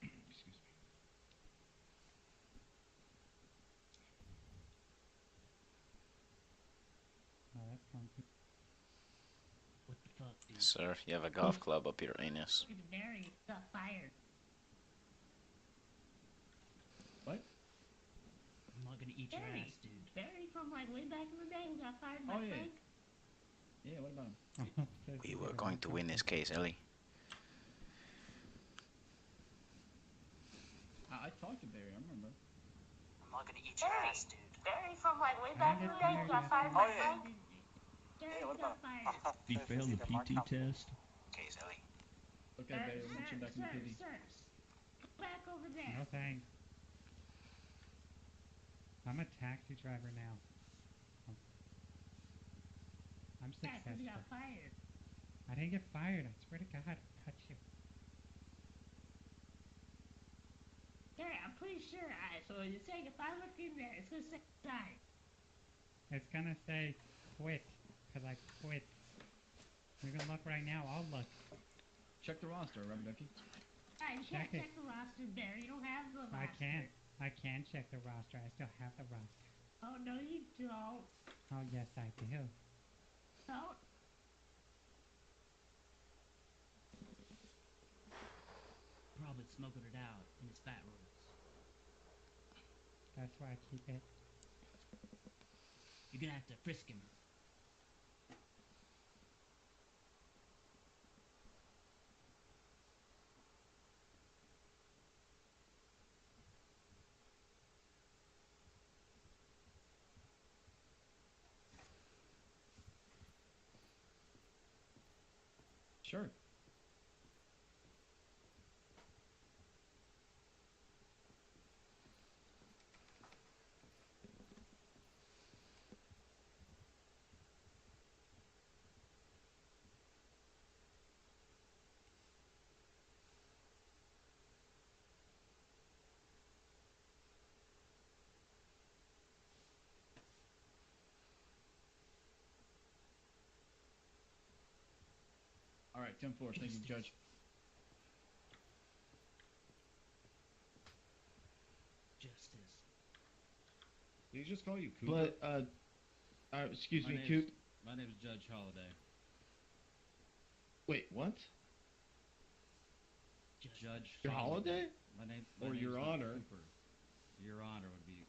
me. Excuse me. Oh, that's comfy. What the fuck, dude? Sir, you have a golf club up your anus. It's very got fired. What? I'm not gonna eat your ass, dude. Barry from like way back in the day who got fired by Oh, yeah. Frank. Yeah, what about him? We were going to win this case, Ellie. I talked to Barry, I remember. I'm not gonna eat your ass, dude. Barry from like way back in the day who got fired by Frank. Barry got fired. He failed the PT test. Case, Ellie. Okay, Barry, we'll get you back in the PD. Sir, go back over there. No thanks. I'm a taxi driver now. I'm Yeah, 'cause you successful. got fired. I didn't get fired. I swear to God, I'll cut you. Sir, pretty sure. Alright, so you're saying if I look in there, it's gonna say die. It's gonna say quit, cause I quit. You can look right now. I'll look. Check the roster, Rubber Ducky. Alright, you Check can't it. check the roster there. You don't have the roster. I can. I can check the roster. I still have the roster. Oh, no, you don't. Oh yes, I do. No. Probably smoking it out in his fat rolls. That's why I keep it. You're gonna have to frisk him. Sure. All right, 10-4. Thank you, Judge. Justice. Did he just call you Cooper? But excuse My me, name's- Coop. My name is Judge Holliday. Wait, what? Judge Your holiday? My name. Or name's Your not Honor. Cooper. Your Honor would be.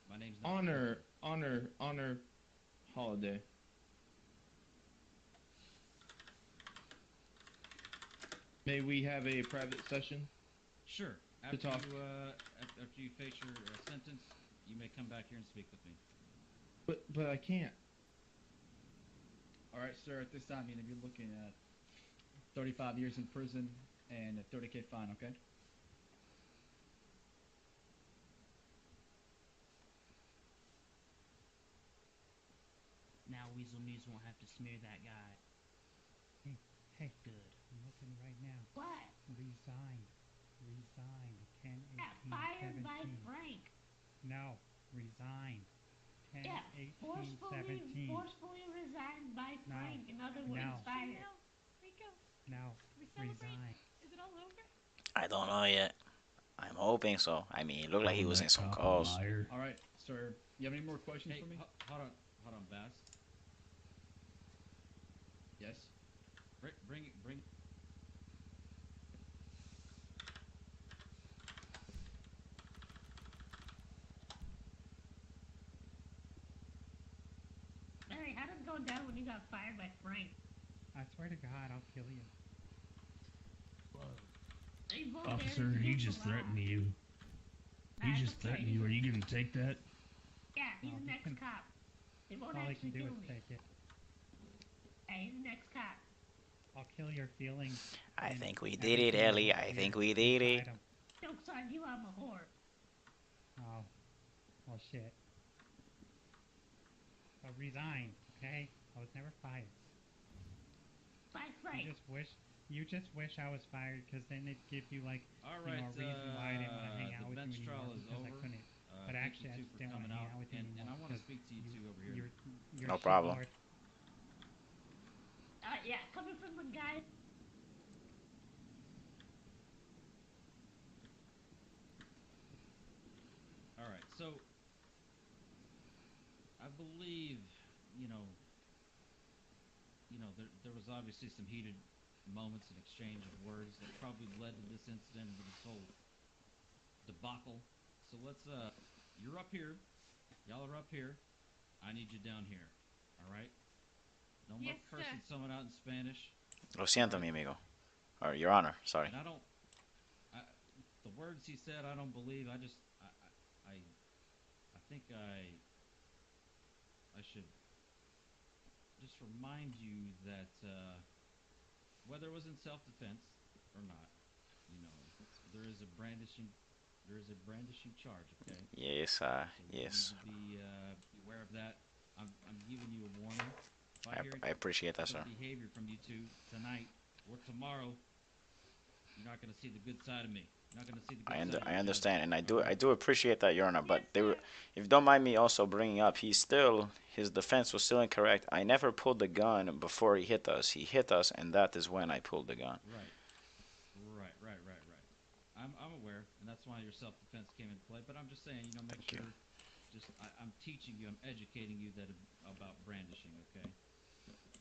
My name's not Honor, holiday. May we have a private session? Sure. After talk. after you face your sentence, you may come back here and speak with me. But I can't. All right, sir. At this time, you're gonna be looking at 35 years in prison and a 30K fine. Okay. Now Weasel News won't have to smear that guy. Hey, Good. I'm looking right now. What? Resigned. 10, Got 18, fired by 17. Frank. No, resigned. 10, Yeah, 18, 17. forcefully resigned by No. Frank. In other words, No. fired. Rico, No, we celebrate. resigned. Is it all over? I don't know yet. I'm hoping so. I mean, it looked like he was in some That cop a calls. liar. All right, sir. You have any more questions Hey, for me? hold on, Bass. Yes. Bring. Barry, how did it go down when you got fired by Frank? I swear to God, I'll kill you. Whoa. They both Officer, dared to he break the just law. threatened you. He Nah, just it's okay. threatened you. Are you gonna take that? Yeah, he's No, the he next can- cop. They won't All he actually can do kill is me. take it. Hey, he's the next cop. I'll kill your feelings. I and think we did everything it, you Ellie. hold I dear think we did it. inside 'em. Joke's on you, I'm a whore. Oh, well, shit. But resigned, okay? I was never fired. By Frank. You just wish I was fired, because then it'd give you like All you right. know, a reason why I didn't want to hang out the with bench you trial anymore is because I over. couldn't. But Thank actually, you I two just for didn't want to coming hang out, out with you and anymore. I want to because speak to you two over here. You're No a problem. shitlord. Yeah, coming from a guy. All right. So I believe there was obviously some heated moments and exchange of words that probably led to this incident and to this whole debacle. So you're up here, y'all are up here. I need you down here. All right. No more Yes, cursing sir. someone out in Spanish. Lo siento, mi amigo. Or Your Honor, sorry. And the words he said, I don't believe. I think I should just remind you that whether it was in self-defense or not, there is a brandishing charge. Okay. Yes, So yes. you need to be aware of that. I'm giving you a warning. If I hear I appreciate that, sir. good behavior from you two tonight or tomorrow, you're not going to see the good side of me. You're not gonna see the I good under, side of I your judge. understand, and All I right. do appreciate that, Your Honor. Yes, But they were, sir. if you don't mind me also bringing up, his defense was still incorrect. I never pulled the gun before he hit us. He hit us, and that is when I pulled the gun. Right. Right. I'm aware, and that's why your self-defense came into play. But I'm just saying, make Thank you. sure. I'm teaching you, I'm educating you about brandishing. Okay.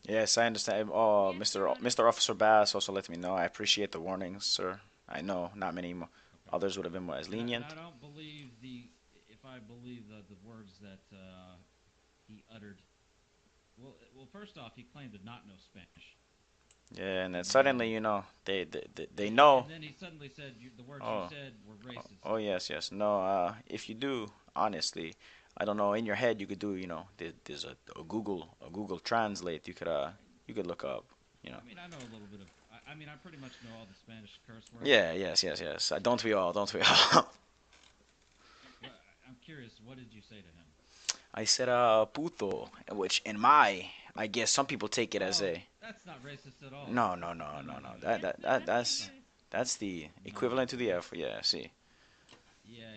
Yes, I understand. Oh, Yes, Your Honor. Mr. Officer Bass also let me know. I appreciate the warnings, sir. I know not many Okay. others would have been more as And lenient. I don't believe if I believe the words that he uttered. Well, first off, he claimed to not know Spanish. Yeah, and then And suddenly, then they know. and then he suddenly said the words you Oh, said were racist. oh yes, yes. No, if you do, honestly, I don't know. In your head, you could do, there's a Google Translate. You could look up, you know. I mean, I know a little bit of. I mean, I pretty much know all the Spanish curse words. Yeah, yes, yes, yes. Don't we all? Don't we all? But I'm curious, what did you say to him? I said, puto, which I guess some people take it as Oh, a. that's not racist at all. No, no, no, No, no, no, no. no, no. That That's that not. that That's not that's yours. that's the No, no, equivalent to no. the F. Yeah, see. Yeah.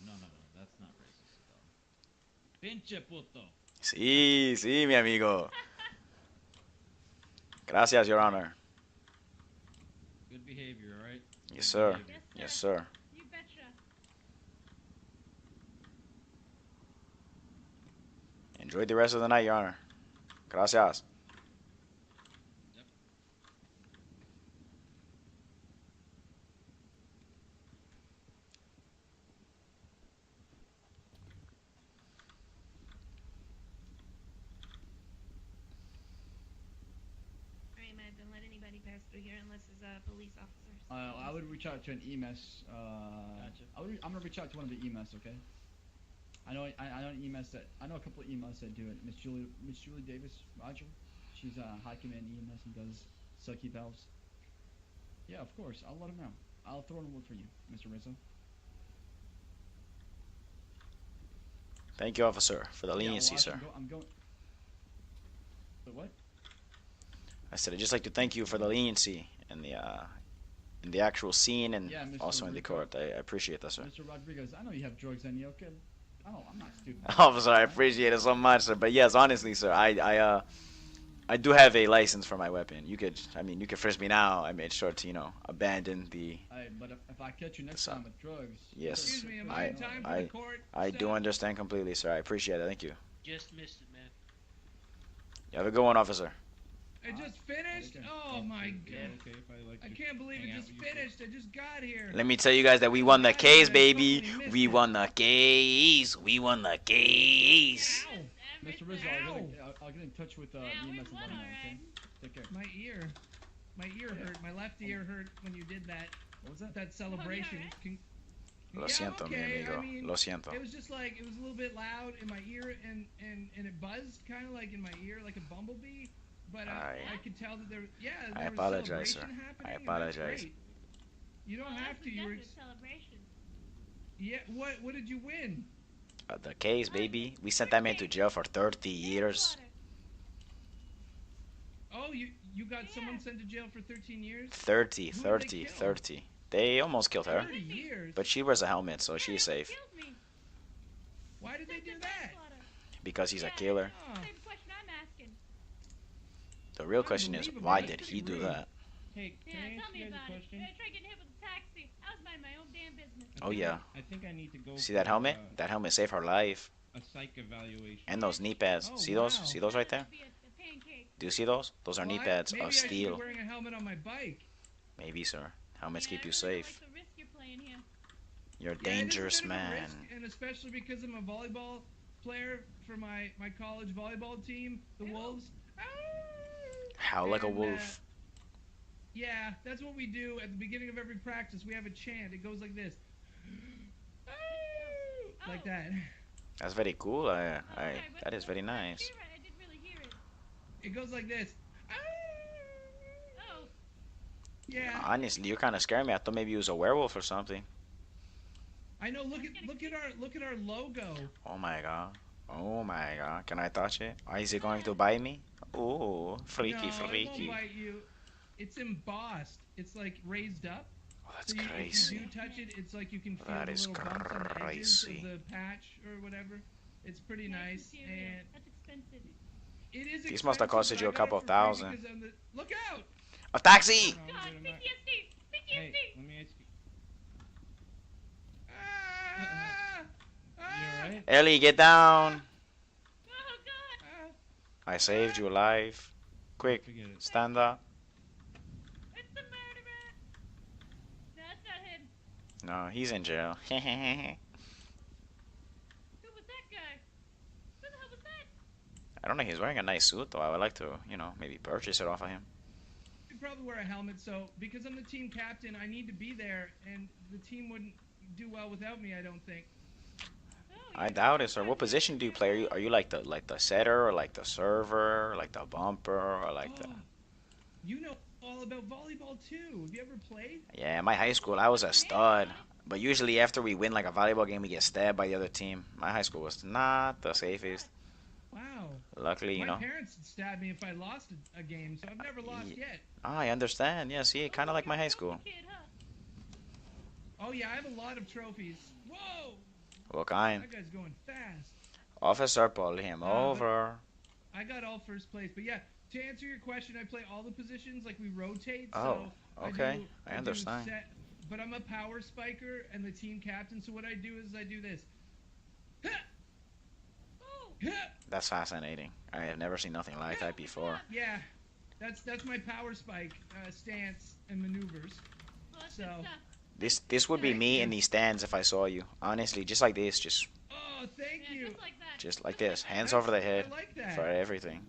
No. That's not racist at all. Pinche puto. Sí, sí, mi amigo. Gracias, Your Honor. Good behavior, all right? Yes, Good sir. behavior. Yes, Yes, sir. sir. You betcha. Enjoy the rest of the night, Your Honor. Gracias. Yep. Alright, man, don't let anybody pass through here unless it's police officers. I would reach out to an EMS. Gotcha. I'm gonna reach out to one of the EMS. Okay. I know an EMS that I know a couple of EMS that do it. Miss Julie Davis Roger. She's a high command EMS and does sucky valves. Yeah, of course. I'll let him know. I'll throw in a word for you, Mr. Rizzo. Thank you, officer, for the Yeah, well, leniency, actually, sir. I'm going. The what? I said I'd just like to thank you for the leniency in the actual scene and Yeah, Mr. also in the Rico. court. I appreciate that, sir. Mr. Rodriguez, I know you have drugs on you. Okay. I'm not stupid. Officer, I Right? appreciate it so much, sir. But yes, honestly, sir, I do have a license for my weapon. You could frisk me now. I made sure to, abandon the. But if I catch you next So- time with drugs. Yes. Excuse me, am I- I in time for I- the court? I do stuff? understand completely, sir. I appreciate it. Thank you. Just missed it, man. You have a good one, officer. I just finished? Okay. Oh my Is that god. okay if I I can't believe hang it out just with you for- finished. I just got here. Let me tell you guys that we won the God, case, I baby. totally missed We it. won the case. We won the case. Ow! Mr. Rizzo, Ow. I'll get in touch with Yeah, we EMS and won, let them know. alright. Okay. Take care. My ear. My ear hurt. My left ear hurt when you did that. What was that? That celebration. alright? Lo Yeah, siento, mi okay, amigo. I mean, Lo siento. It was just like it was a little bit loud in my ear and it buzzed kind of like in my ear like a bumblebee. But I could tell that there I there was apologize, sir. celebration happening, I and that's apologize. great. You don't Well, have that's to. a You were definite celebration. yeah. What did you win? The case, baby. We sent that man to jail for 30 years. Manslaughter. Oh, you got Yeah. someone sent to jail for 13 years? 30, Who did they 30, kill? 30. They almost killed her. 30 years. But she wears a helmet, so Yeah, she's they safe. killed me. Why did they do Attempted that? manslaughter. Because he's a Yeah, killer. Oh, Same question I'm asking. The real question is, Unbelievable. why That's did he pretty do rude. that? Hey, Yeah, can I tell ask me you guys about a it. question? I tried getting hit with a taxi. I was minding my own damn business. Oh, yeah. I think I need to go See for that helmet? That helmet saved her life. a psych evaluation. And those knee pads. Oh, See those? wow. See those right there? That'd be a pancake. Do you see those? Those are knee Well, pads maybe of I should be steel. wearing a helmet on my bike. Maybe, sir. Helmets Yeah, keep I you really don't safe. like the risk you're playing here. You're a Yeah, it is a dangerous bit of a man. risk, and especially because I'm a volleyball player for my college volleyball team, the Wolves. Howl like a And, wolf. Yeah, that's what we do at the beginning of every practice. We have a chant. It goes like this. Like that. That's very cool. Okay, but That is very I nice. didn't really hear it. It goes like this. Oh, Yeah. Honestly, you're kind of scaring me. I thought maybe you was a werewolf or something. I know. Look at our logo. Oh my god. Oh my god. Can I touch it? Is it going to bite me? Oh, freaky, No, it won't freaky. bite you. It's embossed. It's like raised up. Oh, that's So if crazy. you do touch it, it's like you can feel That the is little bumps on the edges of crazy. the patch or whatever. It's pretty nice, material. and That's expensive. it is These must have expensive, costed but you I a got couple it of for free thousand. because I'm the. Look out! A taxi! God, PTSD! Hey, PTSD! let me ask you. Ah! You Ah! alright? Ellie, get down! Oh God! Ah! I saved your life. Quick, Forget it. stand up. It's the murderer! No, that's not him. No, he's in jail. Who was that guy? Who the hell was that? I don't know. He's wearing a nice suit, though. I would like to, maybe purchase it off of him. I'd probably wear a helmet, so because I'm the team captain, I need to be there, and the team wouldn't do well without me, I don't think. I doubt it, sir. What position do you play? Are you like the setter, or like the server, or like the bumper, or like the? Oh, you know all about volleyball too. Have you ever played? Yeah, in my high school, I was a stud. But usually after we win like a volleyball game, we get stabbed by the other team. My high school was not the safest. Wow. Luckily, My parents would stab me if I lost a game, so I've never lost yet. I understand. Yeah, see, kind of like my high school. Oh yeah, I have a lot of trophies. Whoa! What kind? That guy's going fast. Officer, pull him over. I got all first place, but yeah. To answer your question, I play all the positions. Like we rotate. Oh, so okay. I understand. But I'm a power spiker and the team captain. So what I do is I do this. That's fascinating. I have never seen nothing like that before. Yeah, that's my power spike stance and maneuvers. So. This would be me in these stands if I saw you. Honestly, just like this, just. Oh, thank you. Just like this, hands over the head I like that. for everything.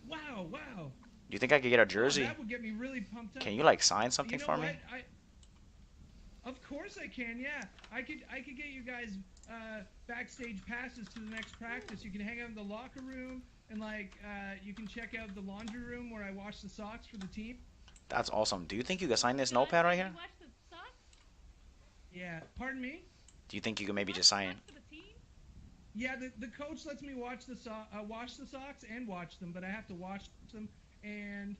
Wow. Do you think I could get a jersey? Oh, that would get me really pumped up. Can you like sign something you know for what? me? Of course I can. Yeah, I could get you guys backstage passes to the next practice. You can hang out in the locker room and you can check out the laundry room where I wash the socks for the team. That's awesome. Do you think you could sign this notepad right here? Yeah. Pardon me? Do you think you could maybe just sign? Yeah, the coach lets me wash the socks and watch them, but I have to wash them, and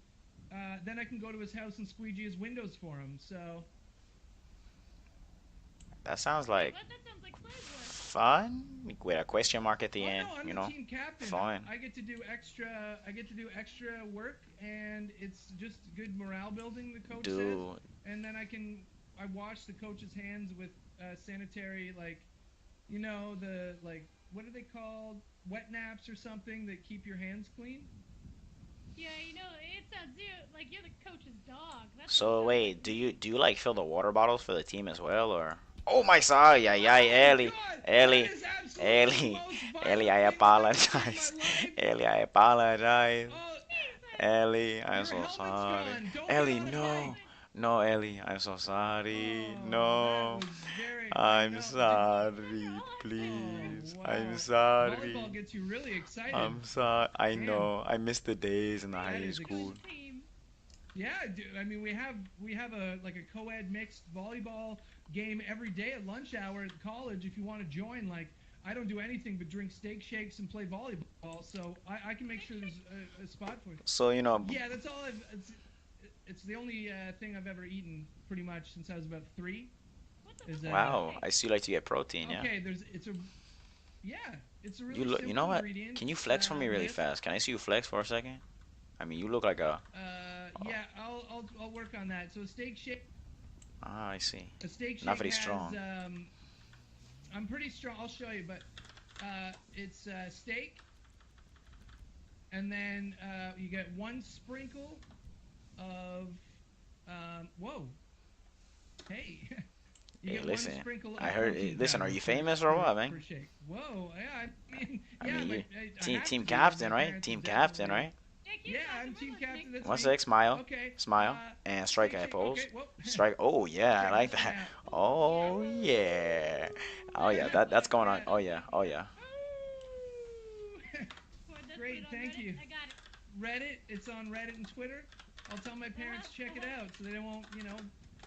then I can go to his house and squeegee his windows for him. So. That sounds like fun with a question mark at the end. No, I'm the team captain. Fun. I get to do extra work, and it's just good morale building. The coach says, and then I wash the coach's hands with sanitary what are they called? Wet naps or something that keep your hands clean. Yeah, it sounds like you're the coach's dog. So wait, do you like fill the water bottles for the team as well, or? Oh my sorry, Ellie, I apologize. Ellie, I apologize. Ellie, I'm so sorry. Ellie, no, Ellie, I'm so sorry. No, I'm sorry. Please, I'm sorry. Volleyball gets you really excited. I'm sorry. I know. I miss the days in the high school. Yeah, I mean we have a co-ed mixed volleyball game every day at lunch hour at college. If you want to join, I don't do anything but drink steak shakes and play volleyball, so I can make sure there's a spot for you. So Yeah, that's all it's the only thing I've ever eaten pretty much since I was about 3. Wow, I see you like to get protein, yeah. Okay, it's a really simple you know what? ingredient. Can you flex for me really fast? Can I see you flex for a second? I mean, you look like a. Yeah, I'll work on that. So a steak shake. Ah, I see. A steak shake Not very has, strong. I'm pretty strong. I'll show you, but it's steak, and then you get 1 sprinkle of. Whoa. Hey. You Hey, get listen. 1 sprinkle of I heard. protein Listen, are powder you famous or what, man? per shake. Whoa, yeah, I mean, you team have to be, captain, my right? parents Team is captain, definitely- right? Yeah, I'm team captain. That's One me. sec, smile, Okay. smile, and strike shake, at pose. okay, whoa. Strike. Oh yeah, I like that. Oh yeah. Oh yeah, that's going on. Oh yeah, oh yeah. Great, thank you. I got it. Reddit, it's on Reddit and Twitter. I'll tell my parents to check it out so they won't,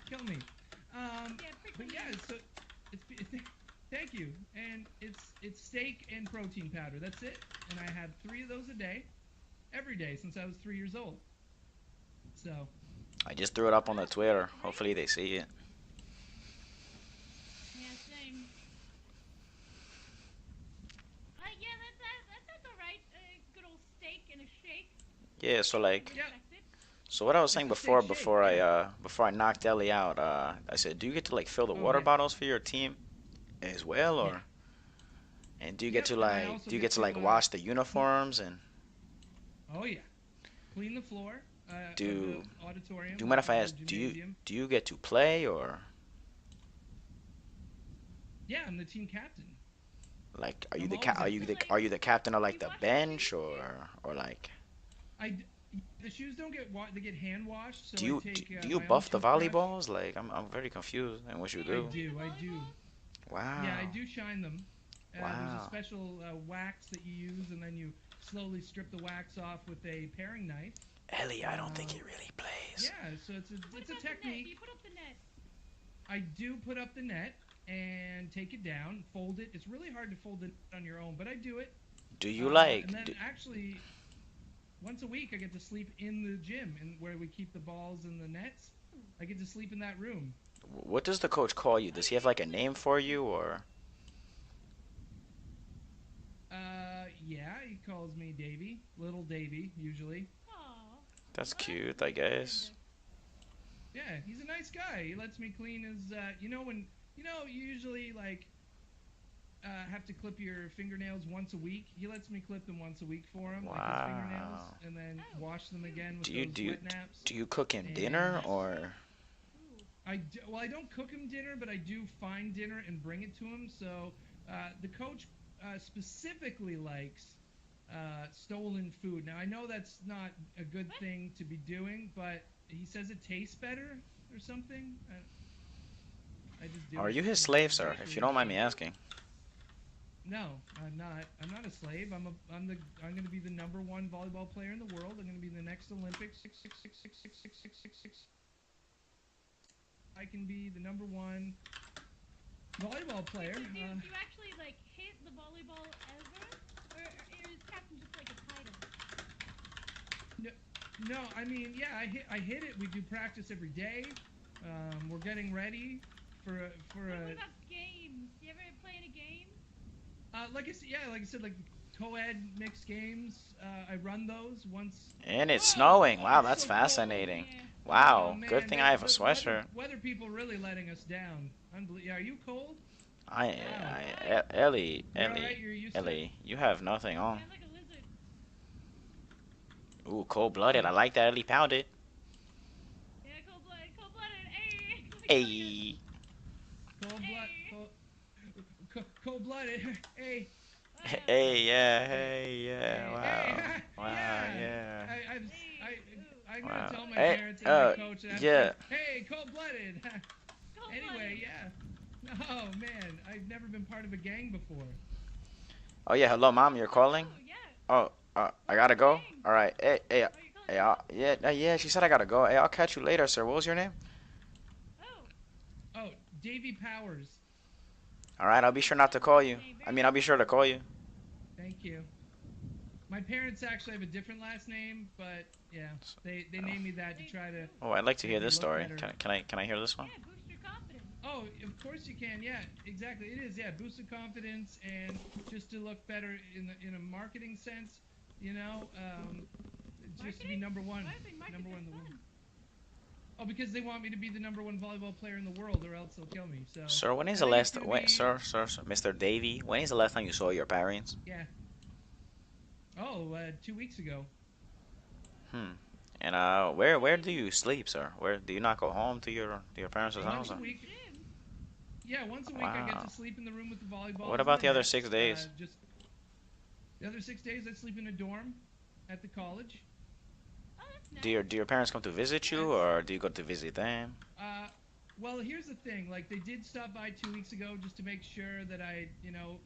kill me. But yeah, so thank you. And it's steak and protein powder. That's it. And I have 3 of those a day, every day since I was 3 years old. So. I just threw it up on the Twitter. Hopefully they see it. Yeah, so like, Yeah, so what I was it's saying a safe before, shake. before I Yeah. before I knocked Ellie out, I said, do you get to like fill the Oh water yeah. bottles for your team as well, Yeah. or and do you get Yep. to And I like also do you get get to to like wash the clean. uniforms and Oh yeah. Clean the floor of the do auditorium, do you mind if I of the ask, gymnasium. do you get to play or Yeah, I'm the team captain. like I'm always active. are you the captain of Do like you the wash your bench shoes too? or like The shoes don't get they get hand washed, so do I you take do you my own buff the toothbrush. volleyballs? Like I'm very confused in what you Wait, I you do. play the do, I do. volleyball? Yeah, I Wow. do shine them. There's a Wow. special wax that you use, and then you slowly strip the wax off with a paring knife. Ellie, I don't think Uh, he really plays. yeah, so What it's a about the net? Do technique. you put up the net? I do put up the net and take it down, fold it. It's really hard to fold it on your own, but I do it. Do you And like then actually, once a week, I get to sleep in the gym, and where we keep the balls and the nets. I get to sleep in that room. what does the coach call you? Does he have like a name for you or Yeah, he calls me Davy, little Davy, usually. Aw. that's Well, that's cute, I really guess. tender. Yeah, he's a nice guy. He lets me clean his. When you usually like have to clip your fingernails once a week. He lets me clip them once a week for him, like his fingernails, Wow. and then Oh, wash them again with Do you those wet naps. do you cook him And dinner or Ooh. I don't cook him dinner, but I do find dinner and bring it to him. So the coach specifically likes stolen food. Now I know that's not a good What? thing to be doing, but he says it tastes better or something. I just do are it you his 'cause slave, the sir? If you food don't is mind me good. asking. No, I'm not. I'm not a slave. I'm going to be the #1 volleyball player in the world. I'm going to be in the next Olympics. Six. I can be the #1 volleyball player. Do you actually like hit the volleyball ever, or is captain just like a title? No, I mean, yeah, I hit it. We do practice every day. We're getting ready for What about games? Do you ever play any games? like I said, like co-ed mixed games. I run those once. And it's Whoa! snowing. Oh, Wow, it's that's so cold. fascinating. Yeah. Oh Wow, good man, thing I have a the sweatshirt. weather people really letting us down. Are you cold? Wow. Ellie, You're all right. You're used to it. Ellie, you have nothing on. Sounds like a lizard. Ooh, cold-blooded. Oh, I like that, Ellie pounded. Yeah, cold blooded. Hey, let me tell you. Hey, Hey. Cold-blooded. Hey, hey, yeah, hey, yeah. hey, Wow, wow, yeah. yeah. I'm gonna Wow. tell my Hey, parents and my coach after. yeah. Hey, cold-blooded. Cold-blooded. Anyway, yeah. Oh man, I've never been part of a gang before. Oh yeah, hello, mom. You're calling? Oh, yeah. Oh, I What's gotta the go. name? All right. Hey, hey, Oh, you're calling hey. your mom? Yeah. She said I gotta go. Hey, I'll catch you later, sir. What was your name? Oh, Oh, Davy Powers. All right. I'll be sure not to call you. I'll be sure to call you. Thank you. My parents actually have a different last name, but yeah, they named me that to try to Oh, I'd like to make hear me this look story. better. Can I hear this one? yeah, boost your confidence. Oh, of course you can. Yeah, exactly. It is. Yeah, boost the confidence and just to look better in a marketing sense. Just to be Marketing? #1, Why do they market #1 in that the world. fun? Oh, because they want me to be the #1 volleyball player in the world, or else they'll kill me. So Sir, when is I the think it's last gonna wait, be sir, Mr. Davy? When is the last time you saw your parents? yeah. Oh, 2 weeks ago. Hmm. And where do you sleep, sir? Where do you not go home to your parents' house? Once a Or? week. Yeah, once a week I get Wow. to sleep in the room with the volleyballs. What and about the other nets. 6 days? Just the other 6 days I sleep in a dorm at the college. Oh, that's nice. Do your parents come to visit Yeah, you, or do you go to visit them? well, here's the thing. Like, they did stop by 2 weeks ago just to make sure that I,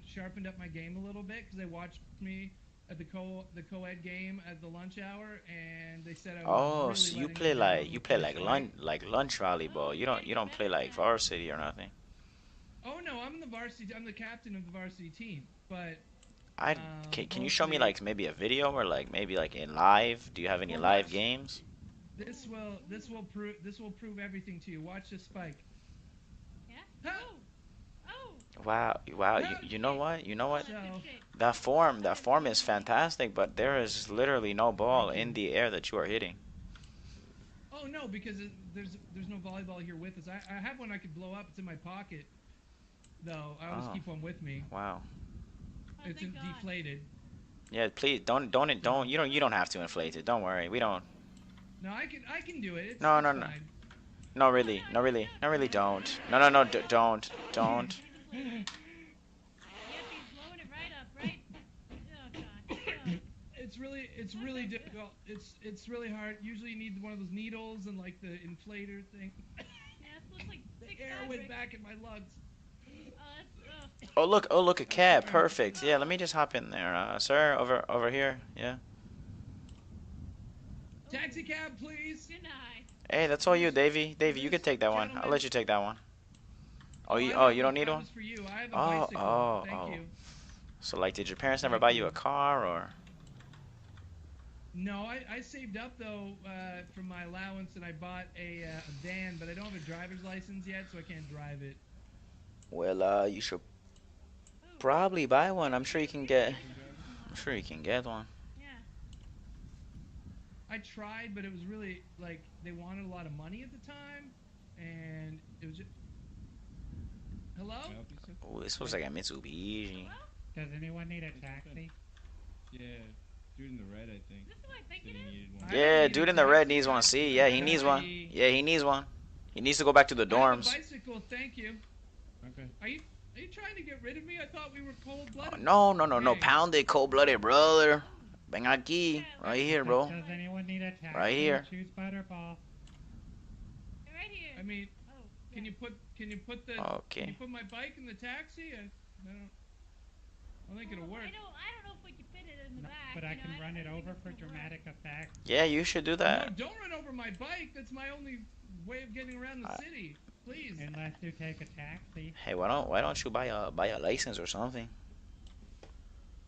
sharpened up my game a little bit because they watched me at the co-ed game at the lunch hour, and they said I was Oh, really so you letting play them down like with my strike. lunch Oh, volleyball. you gotta You get don't better play at like that. varsity or nothing. Oh no, I'm the varsity. I'm the captain of the varsity team. But I can you show me mostly, like maybe a video or like maybe like in live? Do you have any well, live watch. games? This will prove everything to you. Watch this spike. Yeah? Ha! Oh! Oh! Wow, wow. No, You know what? You know what? so That form is fantastic, but there is literally no ball thank in you. the air that you are hitting. Oh no, because there's no volleyball here with us. I have one I could blow up. It's in my pocket, though. I always Oh, keep one with me. wow. Oh, It's thank God. deflated. Yeah, please don't you don't have to inflate it. Don't worry. We don't. No, I can do it. No, It's no, no. fine. No, Oh, really. no, No, no, really. no. No, really No, no, don't. no, No, no, no. no, no. Don't. You Don't. can't inflate it. Yep, he's blowing it right up, right? Oh, God. Oh. It's really difficult. It's really hard. Usually you need one of those needles and like the inflator thing. Yeah, it looks like The thick air fabric. went back in my lungs. Oh, that's, Oh look, a cab. Sorry. Perfect. Yeah, let me just hop in there, sir. Over here. Yeah. Taxi cab, please. denied. Hey, that's all you, Davey. Davey, you can take that one. I'll Gentlemen. let you take that one. Oh, I oh, have you don't need that one. was for you. I have a Oh, bicycle. oh, Thank oh. you. So like, did your parents never Thank buy you you. a car or? No, I saved up though from my allowance and I bought a van, but I don't have a driver's license yet, so I can't drive it. Well, you should Oh, probably buy one. I'm sure you can get. get the business I'm model. sure you can get one. Yeah. I tried, but it was really like they wanted a lot of money at the time, and it was just. Hello? Can I help you, sir? Oh, this looks like a Mitsubishi. Does anyone need a taxi? Yeah, dude in the red, I think. Is this who I think Said it he is? needed one. I don't Yeah, need a dude in the red taxi. needs one. See, yeah, he needs one. Bye. Yeah, he needs one. He needs to go back to the I have a dorms. bicycle, thank you. Okay. Are you trying to get rid of me? I thought we were cold-blooded. No, no, no, no. Dang. Pounded, cold-blooded, brother. Ven aquí, right here, Does, bro. does anyone need a taxi? Right here. Choose Butterball. Right here. I mean, Oh, can yeah. you put the can Okay. you put my bike in the taxi? I don't think it'll work. I don't know if we can fit it in the No, back. but I you know, can run don't it think over it's for gonna work. dramatic effect. Yeah, you should do No, that. don't run over my bike. That's my only way of getting around the city. Please. Unless you take a taxi. Hey, why don't you buy a license or something?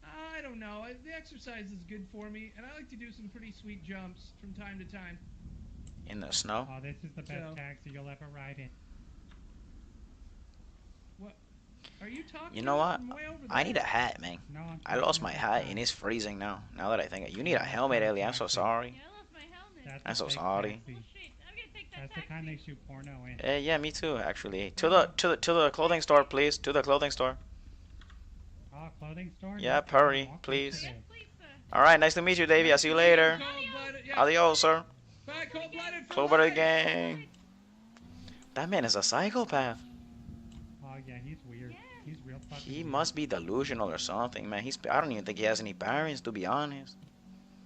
I don't know. The exercise is good for me, and I like to do some pretty sweet jumps from time to time. In the snow? Oh, this is the best So- taxi you'll ever ride in. What? Are you talking? You know what? From way over I there? need a hat, man. No, I'm I lost talking my to the hat side. and it's freezing now. Now that I think it. You need a Yeah, helmet, that's Ellie. I'm so taxi. sorry. Yeah, I lost my helmet. That's I'm a so fake sorry. taxi. Oh shit! I'm gonna take that That's the taxi. kind they shoot porno in. Yeah, me too, actually. To the clothing store, please. To the clothing store. Oh, clothing store? Yeah, No, hurry, welcome please. today. Yes, please, sir. All right, nice to meet you, Davey. I'll see you later. Cold-blooded. Yeah. Adios, sir. Bye, cold-blooded for Club of the life. gang. That man is a psychopath. Oh, yeah, he's weird. Yeah. He's real fucking He weird. must be delusional or something, man. I don't even think he has any parents, to be honest.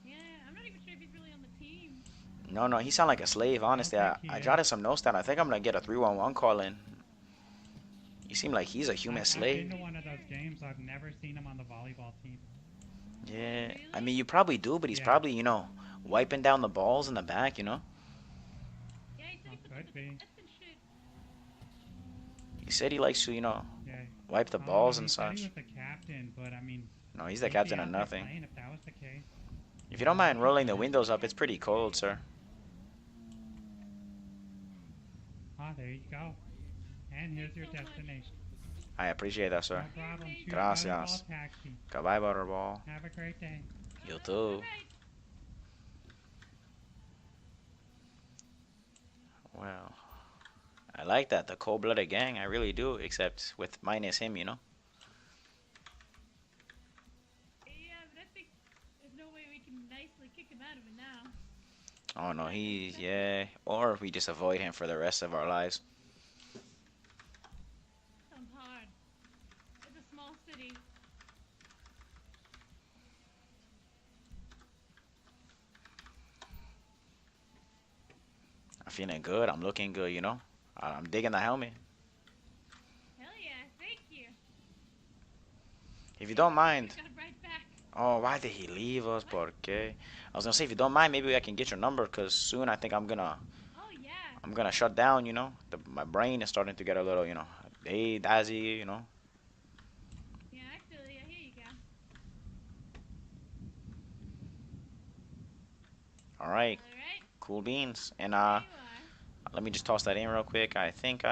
Yeah, I'm not even sure if he's really on the team. No, he sound like a slave, honestly. think he I is. jotted some notes down. I think I'm gonna get a 311 call in. You seem like he's a human I've been slave. to one of those games. I've never seen him on the volleyball team. Yeah, I mean, you probably do, but he's Yeah. probably, wiping down the balls in the back, Yeah, he said he Oh, put could the be. that's and shit. He said he likes to, Yeah. wipe the Oh, balls he and said He such. was the captain, but I mean, No, he's the he'd be captain of out there nothing. playing if that was the case. If you don't mind rolling the windows up, it's pretty cold, sir. Ah, there you go. And here's your destination. I appreciate that, sir. No problem. Choose Gracias. Butterball taxi. Goodbye, Butterball. Have a great day. You too. Right. Well, I like that, the cold-blooded gang. I really do, except with minus him, Yeah, but I think there's no way we can nicely kick him out of it now. Oh, no, yeah. Or we just avoid him for the rest of our lives. Sounds hard. It's a small city. I'm feeling good. I'm looking good, I'm digging the helmet. Hell yeah, thank you. If you don't mind. Got right back. Oh, why did he leave us? ¿Por qué? I was gonna say, if you don't mind, maybe I can get your number, because soon I think I'm gonna Oh yeah. shut down, my brain is starting to get a little, hey, dazzy, Yeah, I feel you. Here you go. All right, All right. cool beans. And There you are. let me just toss that in real quick. I think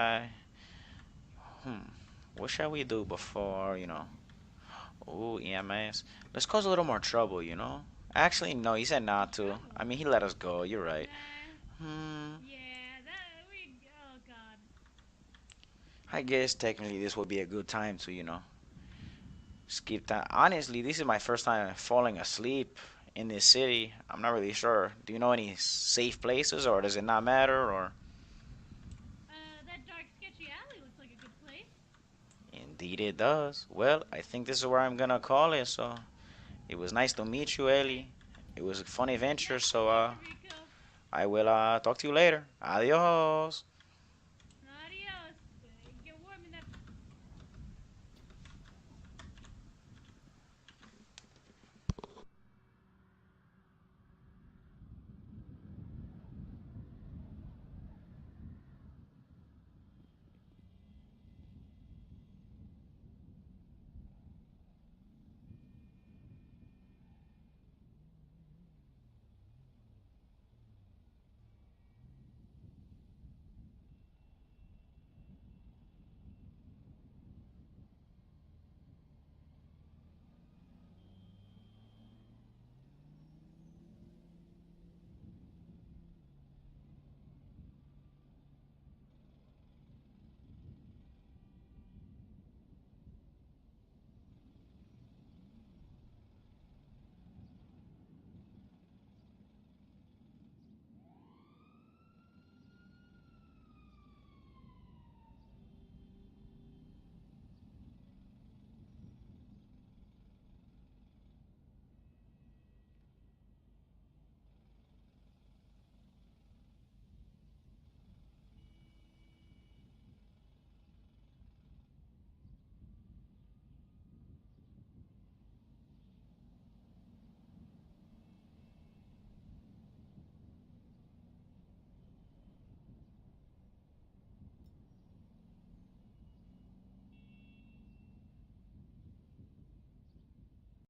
What shall we do before, Ooh, EMS. Let's cause a little more trouble. Actually, no, he said not to. I mean, he let us go. You're right. Hmm. Yeah, that we. Oh God. I guess technically this would be a good time to, skip that. Honestly, this is my first time falling asleep in this city. I'm not really sure. Do you know any safe places, or does it not matter, or? That dark, sketchy alley looks like a good place. Indeed, it does. Well, I think this is where I'm gonna call it. So it was nice to meet you, Ellie. It was a fun adventure. Nice to So meet you, Rico. I will talk to you later. Adios.